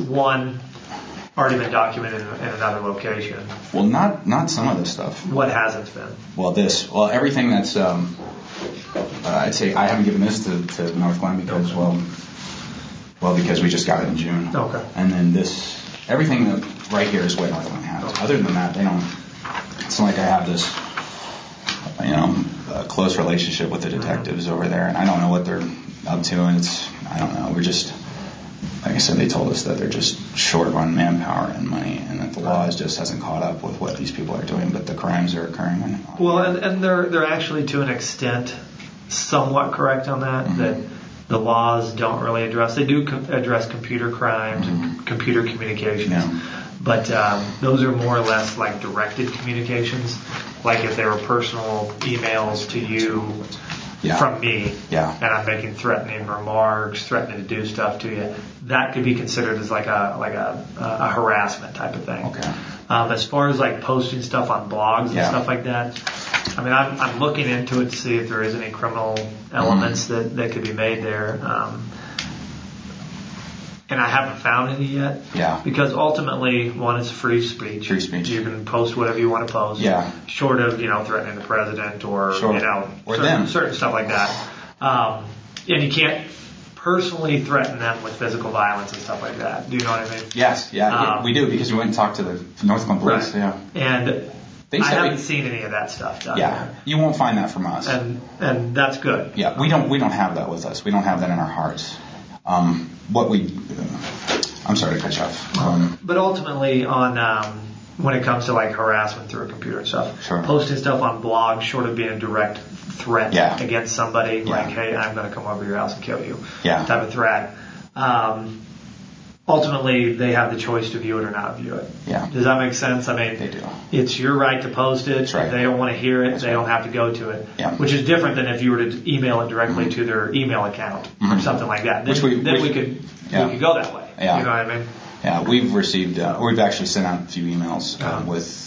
already been documented in another location. Well, not some of this stuff. What hasn't been? Well, everything that's, I'd say I haven't given this to Northland because, because we just got it in June. Okay. And then everything that right here is what Northland has. Okay. Other than that, they don't, it's not like I have this, a close relationship with the detectives over there, and I don't know what they're up to, and I don't know, we're just, like I said, they told us that they're just short on manpower and money, and that the law just hasn't caught up with what these people are doing, but the crimes are occurring. Well, and they're actually, to an extent, somewhat correct on that, that the laws don't really address. They do address computer crimes and computer communications, but those are more or less like directed communications, like if they were personal emails to you from me, and I'm making threatening remarks, threatening to do stuff to you. That could be considered as like a harassment type of thing. Okay. As far as like posting stuff on blogs and stuff like that, I mean, I'm looking into it to see if there is any criminal elements that could be made there. And I haven't found any yet. Yeah. Because ultimately, one, it's free speech. Free speech. You can post whatever you want to post. Yeah. Short of, threatening the president or, or certain stuff like that. And you can't personally threaten them with physical violence and stuff like that. Do you know what I mean? Yes. Yeah. We do, because we went and talked to the Northland Police. Right. Yeah. And I haven't seen any of that stuff done. Yeah. You won't find that from us. And that's good. Yeah. We don't have that with us. We don't have that in our hearts. I'm sorry to cut you off. But ultimately, when it comes to like harassment through a computer and stuff, sure. Posting stuff on blogs, short of being a direct threat against somebody, like, hey, I'm going to come over your house and kill you, type of threat. Ultimately, they have the choice to view it or not view it. Yeah. Does that make sense? I mean, they do. It's your right to post it. That's right. If they don't want to hear it, they don't have to go to it. Yeah. Which is different than if you were to email it directly to their email account or something like that. Then we could go that way. Yeah. You know what I mean? Yeah, we've actually sent out a few emails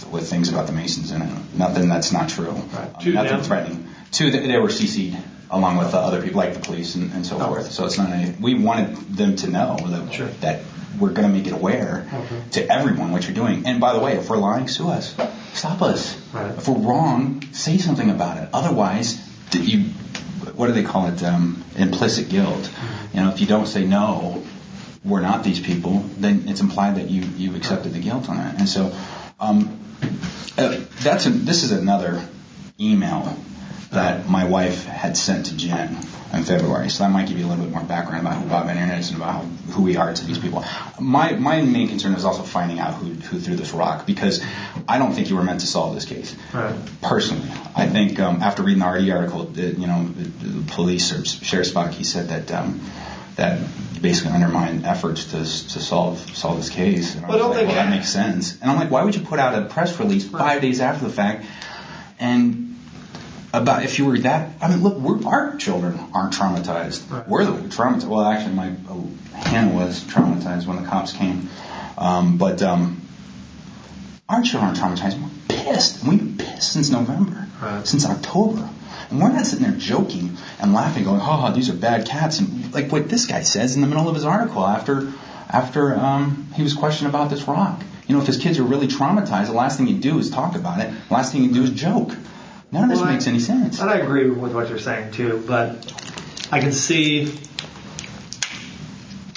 with things about the Masons in it. Nothing that's not true. Right. Nothing threatening. They were CC'd. along with other people like the police and so forth. So it's not we wanted them to know that we're going to make it aware to everyone what you're doing. And by the way, if we're lying, sue us. Stop us. Right. If we're wrong, say something about it. Otherwise, what do they call it? Implicit guilt. If you don't say no, we're not these people, then it's implied that you accepted the guilt on it. And so this is another email that my wife had sent to Jen in February. So that might give you a little bit more background about who Bob Enyart is and about who we are to these people. My main concern is also finding out who threw this rock, because I don't think you were meant to solve this case. Right. Personally, I think after reading the RD article, the police or Sheriff Spock, he said that basically undermined efforts to solve this case. And I was like, that makes sense. And I'm like, why would you put out a press release 5 days after the fact and about if you were that? I mean, look, our children aren't traumatized. Right. We're the traumatized. Well, actually, my Hannah was traumatized when the cops came. But our children aren't traumatized. We're pissed. And we've been pissed since November, since October. And we're not sitting there joking and laughing, going, these are bad cats. And like what this guy says in the middle of his article after he was questioned about this rock. If his kids are really traumatized, the last thing you do is talk about it. The last thing you do is joke. None of this makes any sense. And I agree with what you're saying too, but I can see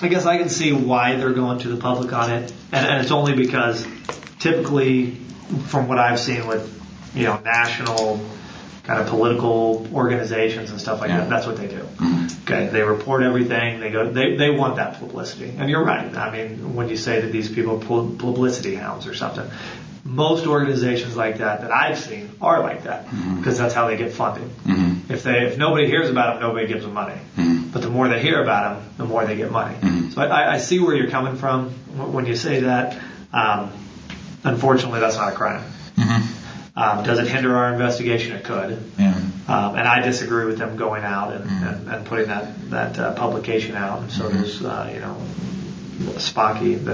why they're going to the public on it, and it's only because typically, from what I've seen with national kind of political organizations and stuff like that, that's what they do. Mm-hmm. Okay, they report everything. They want that publicity, and you're right. I mean, when you say that these people are publicity hounds or something. Most organizations like that I've seen are like that, because that's how they get funding. Mm-hmm. If nobody hears about them, nobody gives them money. Mm-hmm. But the more they hear about them, the more they get money. Mm-hmm. So I see where you're coming from when you say that. Unfortunately, that's not a crime. Mm-hmm. Does it hinder our investigation? It could. Yeah. And I disagree with them going out and putting that publication out. And so there's Spocky, the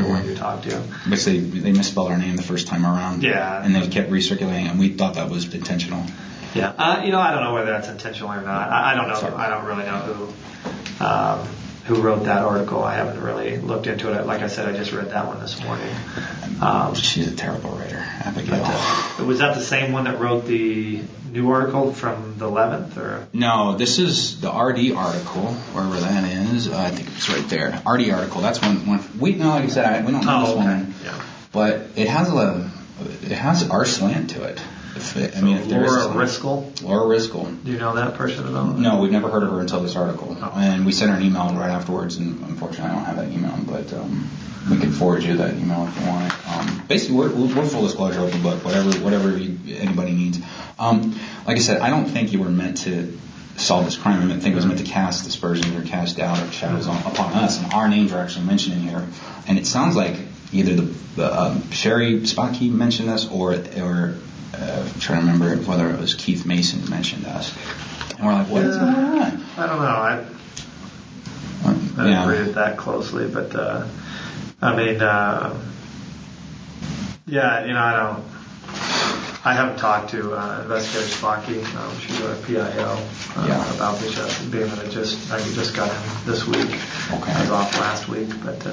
one you talked to. But they misspelled our name the first time around. Yeah. And they kept recirculating, and we thought that was intentional. Yeah. I don't know whether that's intentional or not. I don't know. Sorry. I don't really know who wrote that article. I haven't really looked into it. Like I said, I just read that one this morning. She's a terrible writer, Abigail. Was that the same one that wrote the new article from the 11th? Or? No, this is the RD article, wherever that is. I think it's right there. RD article. That's one. Like I said, we don't know this one. Yeah. But it has our slant to it. Laura Riskel? Laura Riskel. Do you know that person at all? No, we've never heard of her until this article. Oh. And we sent her an email right afterwards, and unfortunately I don't have that email, but we can forward you that email if you want it. Basically, we're full disclosure, open book, whatever anybody needs. Like I said, I don't think you were meant to solve this crime. I think it was meant to cast aspersions or cast doubt or shadows upon us, and our names are actually mentioned in here. And it sounds like either the Sherry Spocky mentioned us, or I'm trying to remember whether it was Keith Mason who mentioned us. And we're like, what is going on? I don't know. I didn't read it that closely, but I haven't talked to Investigative Spocky. She's a PIO about this, being that I just got in this week. Okay. I was off last week, but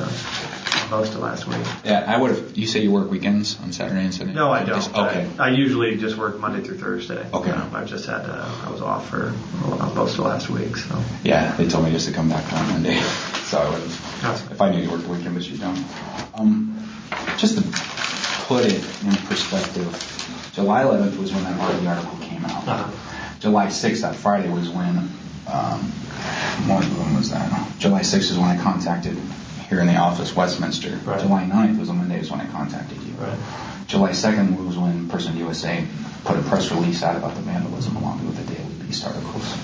most of last week. Yeah, I would have. You say you work weekends on Saturday and Sunday? No, I don't. Okay. I usually just work Monday through Thursday. Okay. I've just had. I was off for most of last week. So. Yeah, they told me just to come back on Monday, so I would have. If I knew you worked weekend, but you don't. Just to put it in perspective. July 11th was when that RD article came out. Uh-huh. July 6th, that Friday, was when, when was that? July 6th is when I contacted here in the office, Westminster. Right. July 9th was on Monday is when I contacted you. Right. July 2nd was when PersonhoodUSA put a press release out about the vandalism along with the Daily Beast articles.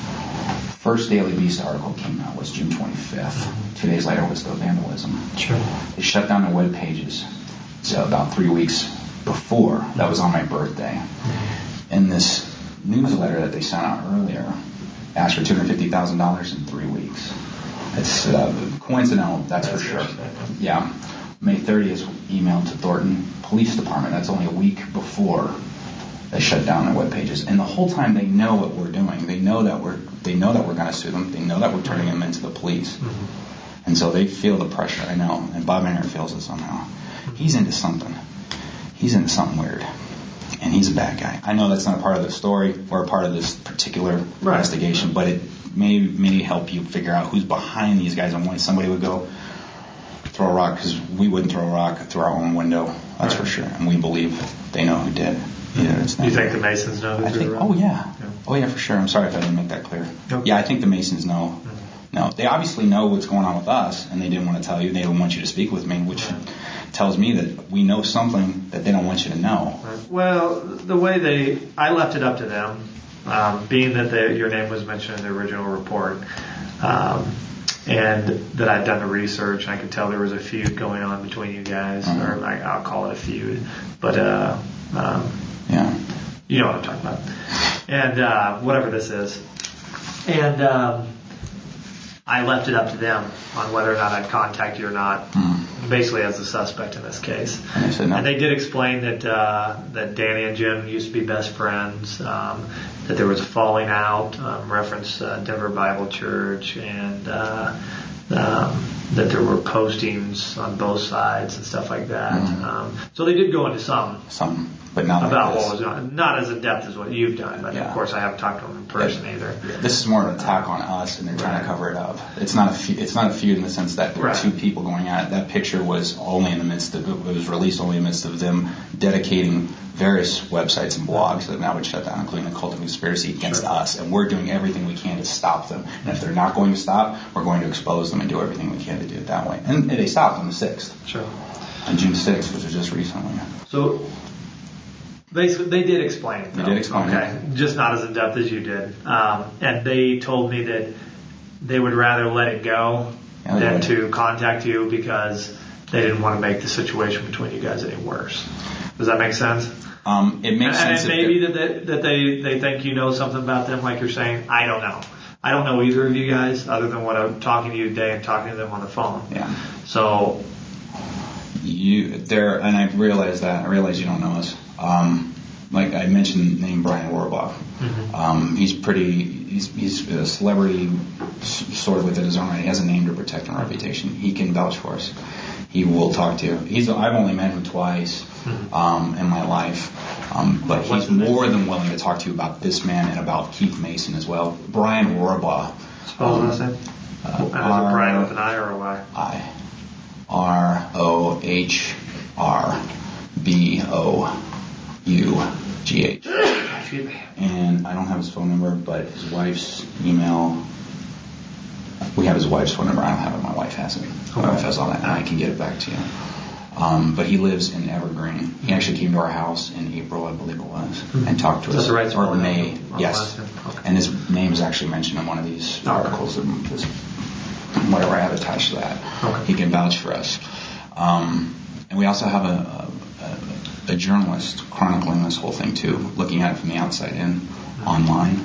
First Daily Beast article came out was June 25th. Mm-hmm. 2 days later was the vandalism. Sure. They shut down their web pages. So about 3 weeks before, that was on my birthday. In this newsletter that they sent out earlier, asked for $250,000 in 3 weeks. It's coincidental, that's for sure. Yeah. May 30th, emailed to Thornton Police Department. That's only a week before they shut down their web pages. And the whole time they know what we're doing. They know that we're they know that we're going to sue them. They know that we're turning them into the police. And so they feel the pressure, I know. And Bob Enyart feels it somehow. He's into something. He's into something weird. And he's a bad guy. I know that's not a part of the story or a part of this particular investigation, but it may help you figure out who's behind these guys and why somebody would go throw a rock, because we wouldn't throw a rock through our own window, that's for sure. And we believe they know who did. Yeah, you think the Masons know who did it? Oh, yeah. Oh, yeah, for sure. I'm sorry if I didn't make that clear. Okay. Yeah, I think the Masons know. No, they obviously know what's going on with us, and they didn't want to tell you. They didn't want you to speak with me, which tells me that we know something that they don't want you to know. Well, the way I left it up to them, being that your name was mentioned in the original report, and that I'd done the research, and I could tell there was a feud going on between you guys, or I'll call it a feud, but you know what I'm talking about, and whatever this is, and I left it up to them on whether or not I'd contact you or not, basically as a suspect in this case. And they said no. And they did explain that Danny and Jim used to be best friends, that there was a falling out, reference Denver Bible Church, and that there were postings on both sides and stuff like that. So they did go into some. But not about like what was going on. Not as in depth as what you've done, but of course I haven't talked to them in person either. This is more of an attack on us, and they're trying to cover it up. It's not a feud in the sense that there were two people going at it. That picture was only in the midst of, it was released only in the midst of them dedicating various websites and blogs that now would shut down, including the Cult of Conspiracy, against us. And we're doing everything we can to stop them. And if they're not going to stop, we're going to expose them and do everything we can to do it that way. And they stopped on the 6th. Sure. On June 6th, which was just recently. So basically, they did explain it. They did explain it. Just not as in depth as you did. And they told me that they would rather let it go than to contact you because they didn't want to make the situation between you guys any worse. Does that make sense? It makes sense. And maybe that they think you know something about them, like you're saying. I don't know. I don't know either of you guys, other than what I'm talking to you today and talking to them on the phone. Yeah. So and I realize that. I realize you don't know us. Like I mentioned the name Brian Warbaugh. He's a celebrity sort of within his own right. He has a name to protect and reputation. He can vouch for us. He will talk to you. I've only met him twice in my life, but he's more than willing to talk to you about this man and about Keith Mason as well. Brian Warbaugh. Spell his last name? Is it Brian with an I or a Y? I. ROHRBOUGH. And I don't have his phone number, but his wife's email. We have his wife's phone number. I don't have it. My wife has it. My wife has all that, and I can get it back to you. But he lives in Evergreen. He actually came to our house in April, I believe it was, and talked to us. That's right. Or May. Yes. Okay. And his name is actually mentioned in one of these articles. Whatever I have attached to that. Okay. He can vouch for us. And we also have a journalist chronicling this whole thing too, looking at it from the outside in online,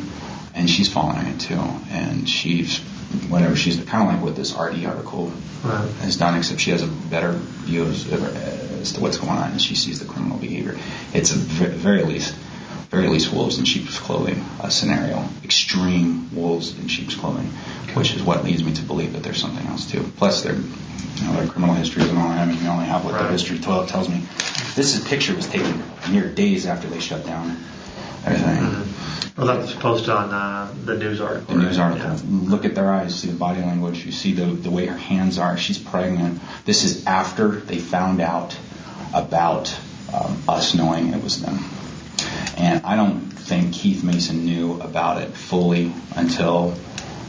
and she's following it too. And she's kind of like what this RD article has done, except she has a better view as to what's going on, and she sees the criminal behavior. It's a very least wolves in sheep's clothing scenario, extreme wolves in sheep's clothing, which is what leads me to believe that there's something else too. Plus their criminal histories and all that. I mean, you only have what their history tells me. This picture was taken mere days after they shut down everything. Well, that was posted on the news article. The news article. Yeah. Look at their eyes. See the body language. You see the way her hands are. She's pregnant. This is after they found out about us knowing it was them. And I don't think Keith Mason knew about it fully until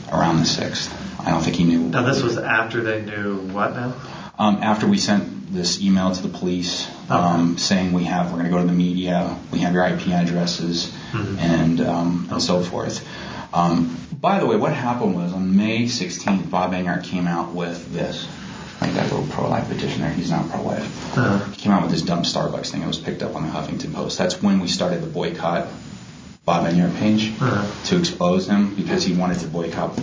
around the 6th. I don't think he knew. Now, this was after they knew what now? After we sent this email to the police saying we're going to go to the media, we have your IP addresses, and so forth. By the way, what happened was on May 16th, Bob Enyart came out with this. Like that little pro-life petition there. He's not pro-life. He came out with this dumb Starbucks thing. It was picked up on the Huffington Post. That's when we started the boycott Bob Enyart page to expose him, because he wanted to boycott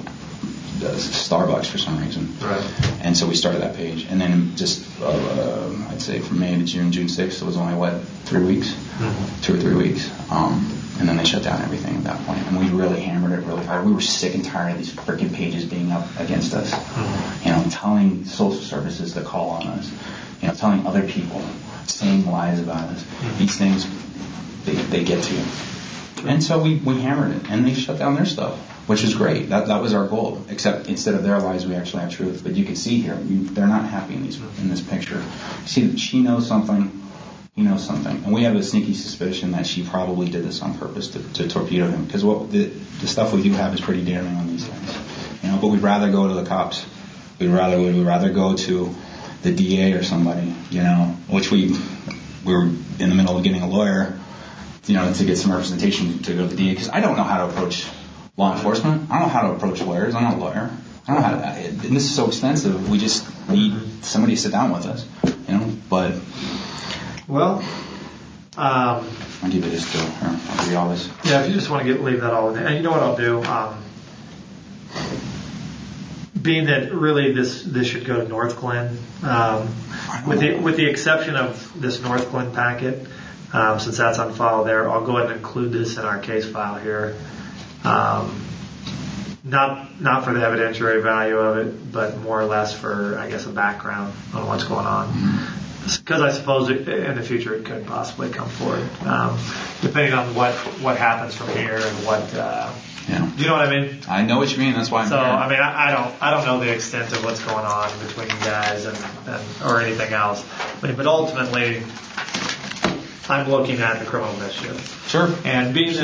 Starbucks for some reason. Right. And so we started that page. And then just, I'd say from May to June 6th, it was only, 3 weeks? 2 or 3 weeks. And then they shut down everything at that point. And we really hammered it really hard. We were sick and tired of these freaking pages being up against us. Telling social services to call on us. Telling other people, saying lies about us. These things, they get to you. And so we hammered it. And they shut down their stuff, which is great. That was our goal. Except instead of their lies, we actually have truth. But you can see here, they're not happy in this picture. See, she knows something. He knows something. And we have a sneaky suspicion that she probably did this on purpose to torpedo him. Because the stuff we do have is pretty damning on these things. But we'd rather go to the cops. We'd rather go to the DA or somebody, which we were in the middle of getting a lawyer, to get some representation to go to the DA. Because I don't know how to approach law enforcement. I don't know how to approach lawyers. I'm not a lawyer. I don't know how to, and this is so extensive. We just need somebody to sit down with us, but... Well, I'll give you this too. I'll give you all this. Yeah, if you just want to leave that all in there. And you know what I'll do? Being that really this should go to North Glen, with the exception of this North Glen packet, since that's on file there, I'll go ahead and include this in our case file here. Not for the evidentiary value of it, but more or less for, I guess, a background on what's going on. Because I suppose in the future it could possibly come forward, depending on what happens from here and what. Do you know what I mean? I know what you mean. That's why I'm here. I mean, I don't know the extent of what's going on between you guys and or anything else. But ultimately, I'm looking at the criminal mischief. Sure. And being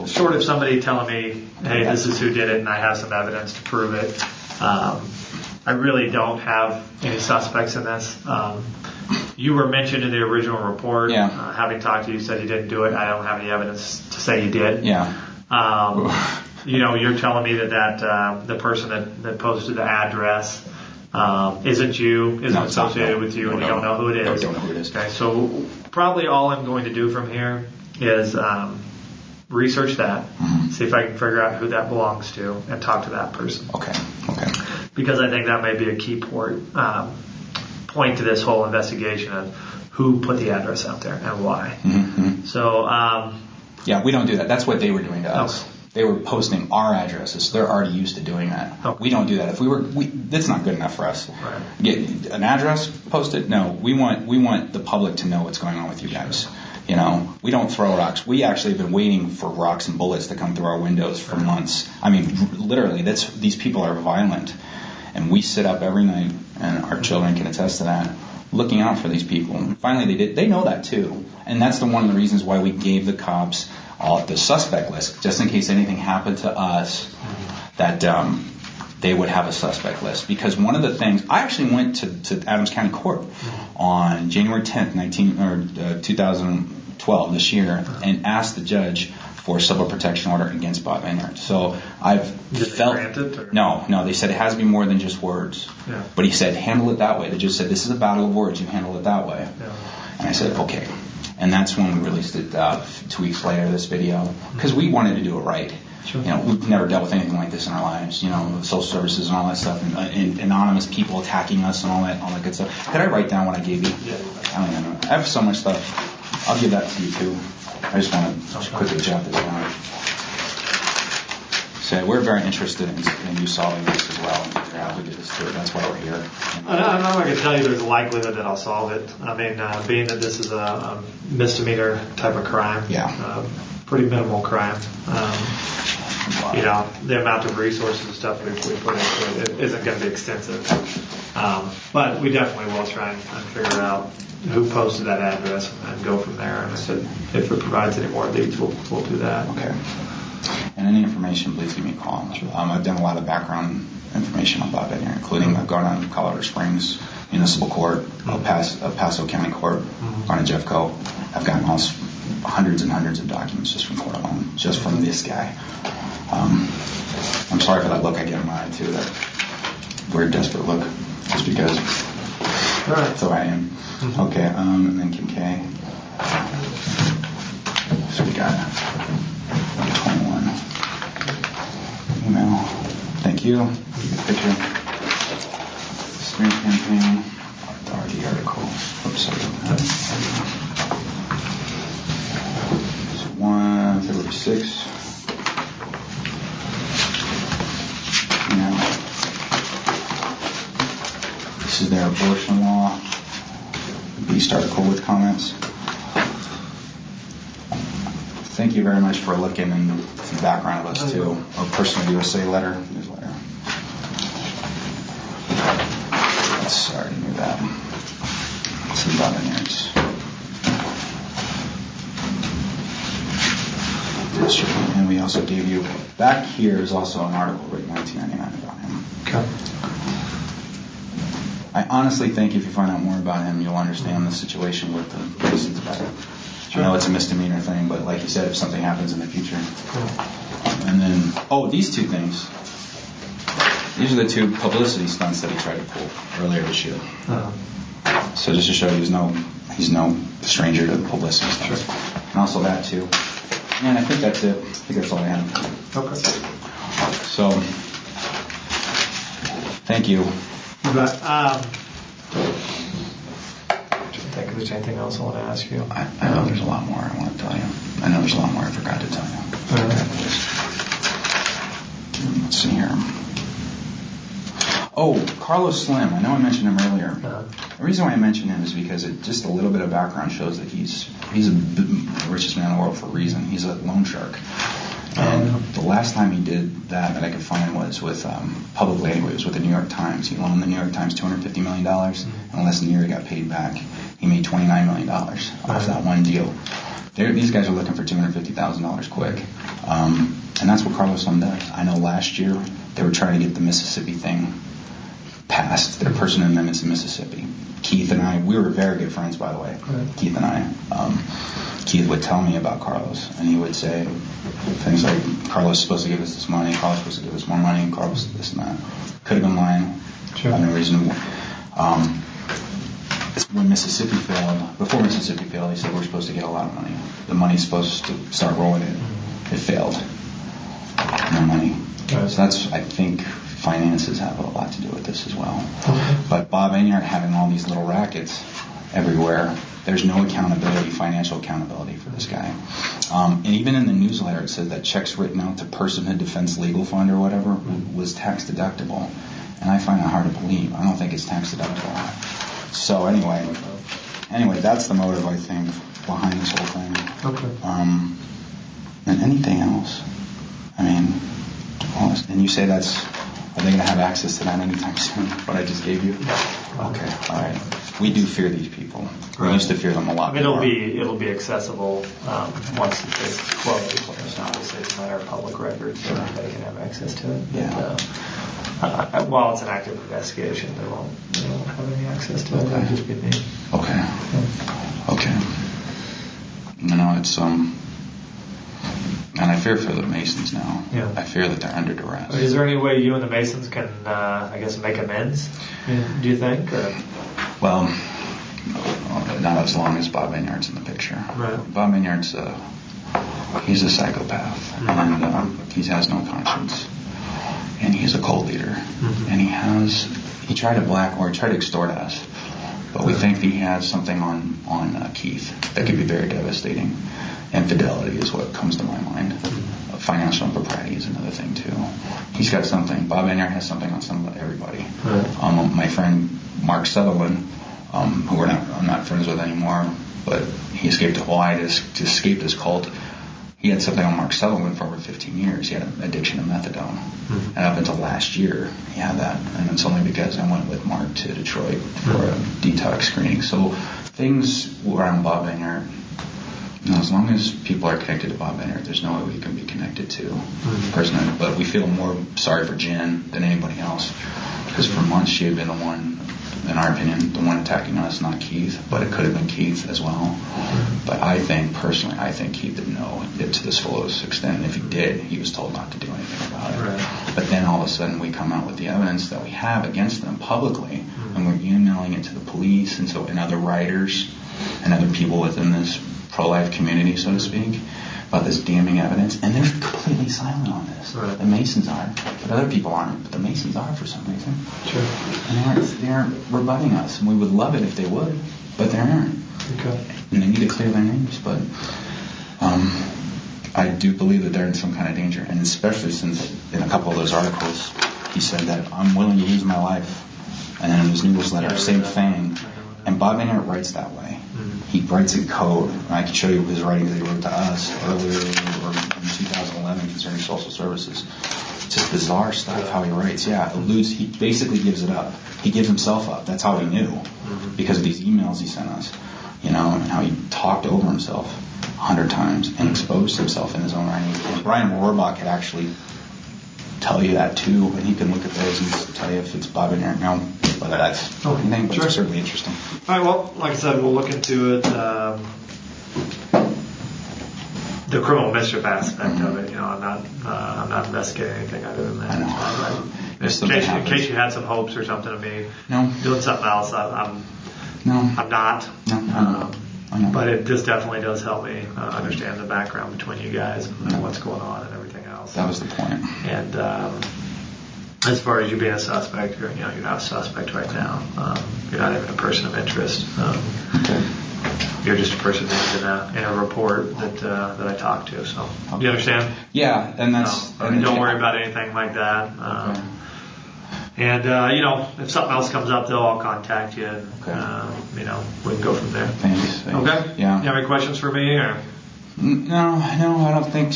short of somebody telling me, hey, this is who did it, and I have some evidence to prove it, I really don't have any suspects in this. You were mentioned in the original report. Yeah. Having talked to you, said you didn't do it. I don't have any evidence to say you did. Yeah. You're telling me that the person that posted the address isn't you, isn't associated with you, and you don't know who it is. I don't know who it is. Okay, so probably all I'm going to do from here is research that, see if I can figure out who that belongs to, and talk to that person. Okay. Because I think that may be a key point to this whole investigation of who put the address out there and why. Mm-hmm. So, yeah, we don't do that. That's what they were doing to us. They were posting our addresses, so they're already used to doing that. Okay. We don't do that. That's not good enough for us. Right. Get an address posted? No, we want the public to know what's going on with you guys. We don't throw rocks. We actually have been waiting for rocks and bullets to come through our windows for months. I mean, literally, these people are violent. And we sit up every night, and our children can attest to that, looking out for these people. And finally, they know that too. And that's one of the reasons why we gave the cops the suspect list, just in case anything happened to us, that they would have a suspect list. Because one of the things, I actually went to Adams County Court on January 10th, 2012, this year, and asked the judge for a civil protection order against Bob Enyart. So I've felt... No, they said it has to be more than just words. Yeah. But he said, handle it that way. They just said, this is a battle of words, you handle it that way. Yeah. And I said, okay. And that's when we released it 2 weeks later, this video, because we wanted to do it right. Sure. We've never dealt with anything like this in our lives, social services and all that stuff, and anonymous people attacking us and all that good stuff. Did I write down what I gave you? Yeah. I don't even know. I have so much stuff. I'll give that to you too. I just want to quickly jot this down. So we're very interested in you solving this as well, and figure out who did this to it. That's why we're here. I'm not going to tell you there's a likelihood that I'll solve it. I mean, being that this is a misdemeanor type of crime, pretty minimal crime. The amount of resources and stuff we put into it isn't going to be extensive. But we definitely will try and figure out who posted that address and go from there. And I said, if it provides any more leads, we'll do that. Okay. And any information, please give me a call. I've done a lot of background information on Bob Enyart, including I've gone on Colorado Springs Municipal Court, El Paso County Court, gone to Jeffco. I've gotten hundreds and hundreds of documents just from court alone, just from this guy. I'm sorry for that look I get in my eye too, that weird desperate look, just because. All right. So I am. Okay, and then Kim K. So we got 21. Email. Thank you. Picture. Smear campaign. Authority article. Oops, sorry. So February This is their abortion law. Beast article with comments. Thank you very much for looking into the background of us too. Our PersonhoodUSA newsletter. Sorry to do that. This is Bob Enyart's. And we also gave you, back here is also an article written in 1999 about him. Okay. I honestly think if you find out more about him, you'll understand the situation with the Masons better. Sure. I know it's a misdemeanor thing, but like you said, if something happens in the future. Cool. And then, these two things. These are the two publicity stunts that he tried to pull earlier this year. Uh-huh. So just to show you, he's no stranger to the publicity stunts. Sure. And also that too. And I think that's it. I think that's all I have. Okay. So, thank you. But, think if there's anything else I want to ask you. I know there's a lot more I want to tell you. I know there's a lot more I forgot to tell you. Let's see here. Oh, Carlos Slim. I know I mentioned him earlier. The reason why I mentioned him is because just a little bit of background shows that he's the richest man in the world for a reason. He's a loan shark. And the last time he did that I could find was with, publicly anyway, it was with the New York Times. He loaned the New York Times $250 million, and in less than a year he got paid back. He made $29 million off that one deal. These guys are looking for $250,000 quick. And that's what Carlos Slim does. I know last year they were trying to get the Mississippi thing passed, their personhood amendments in Mississippi. Keith and I, we were very good friends, by the way. Right. Keith and I. Keith would tell me about Carlos, and he would say things like, Carlos is supposed to give us this money, Carlos is supposed to give us more money, and Carlos this and that. Could have been lying. Sure. I mean, reasonable. When Mississippi failed, before Mississippi failed, he said we're supposed to get a lot of money. The money's supposed to start rolling in. It failed. No money. Right. So that's, I think, finances have a lot to do with this as well. Okay. But Bob Enyart having all these little rackets everywhere, there's no accountability, financial accountability for this guy. And even in the newsletter, it says that checks written out to Personhood Defense Legal Fund or whatever was tax deductible. And I find that hard to believe. I don't think it's tax deductible. So anyway, that's the motive, I think, behind this whole thing. Okay. And anything else? I mean, and you say are they going to have access to that anytime soon, what I just gave you? Okay, all right. We do fear these people. We used to fear them a lot more. It'll be accessible once it's closed. Obviously, it's a matter of public record, so everybody can have access to it. Yeah. But, while it's an active investigation, they won't have any access to it. Okay. It'll just be me. Okay. Yeah. Okay. No, it's and I fear for the Masons now. Yeah. I fear that they're under duress. Is there any way you and the Masons can, make amends? Do you think? Or? Well, not as long as Bob Enyart's in the picture. Right. Bob Enyart's he's a psychopath, and he has no conscience, and he's a cult leader, and he tried to extort us, but we think that he has something on Keith that could be very devastating. Infidelity is what comes to my mind. Financial impropriety is another thing too. He's got something. Bob Enyart has something on everybody. Right. My friend Mark Sutherland, who I'm not friends with anymore, but he escaped to Hawaii to escape his cult. He had something on Mark Sutherland for over 15 years. He had an addiction to methadone. And up until last year, he had that. And it's only because I went with Mark to Detroit for a detox screening. So things around Bob Enyart, as long as people are connected to Bob Enyart, there's no way we can be connected to Personhood. But we feel more sorry for Jen than anybody else, because for months she had been the one, in our opinion, the one attacking us, not Keith. But it could have been Keith as well. But I think Keith didn't know it to this fullest extent. And if he did, he was told not to do anything about it. Right. But then all of a sudden we come out with the evidence that we have against them publicly, and we're emailing it to the police and other writers and other people within this pro-life community, so to speak, about this damning evidence, and they're completely silent on this. Right. The Masons are, but other people aren't. But the Masons are for some reason. Sure. And they aren't rebutting us, and we would love it if they would, but they aren't. Okay. And they need to clear their names, but I do believe that they're in some kind of danger, and especially since in a couple of those articles he said that I'm willing to use my life And then in his newsletter, same thing. And Bob Enyart writes that way. He writes in code. I can show you his writings that he wrote to us earlier or in 2011 concerning social services. It's just bizarre stuff how he writes. Yeah, he basically gives it up. He gives himself up. That's how he knew, because of these emails he sent us, and how he talked over himself 100 times and exposed himself in his own writing. And Brian Rohrbach could actually tell you that too, and he can look at those and tell you if it's Bob Enyart. Now, whether that's anything, but it's certainly interesting. All right, well, like I said, we'll look into it. The criminal mischief aspect of it, I'm not investigating anything other than that. I know. In case you had some hopes or something of me doing something else, I'm not. No. I know. But it just definitely does help me understand the background between you guys and what's going on and everything else. That was the point. And as far as you being a suspect, you're not a suspect right now. You're not even a person of interest. Okay. You're just a person named in a report that I talked to. So you understand? Yeah, and that's. Don't worry about anything like that. Okay. And if something else comes up, though, I'll contact you. Okay. We can go from there. Thanks. Okay. Yeah. You have any questions for me, or? No, I don't think.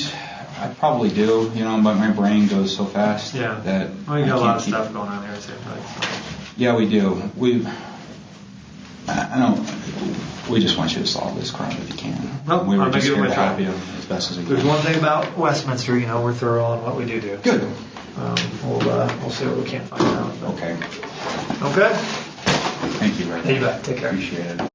I probably do, but my brain goes so fast. Yeah. That you got a lot of stuff going on here at the same time. So. Yeah, we do. We just want you to solve this crime if you can. Well, we were just here to try. help you as best as we can. There's one thing about Westminster, we're thorough on what we do. Good. We'll see what we can find out. Okay. Okay. Thank you, Ray. You bet. Take care. Appreciate it.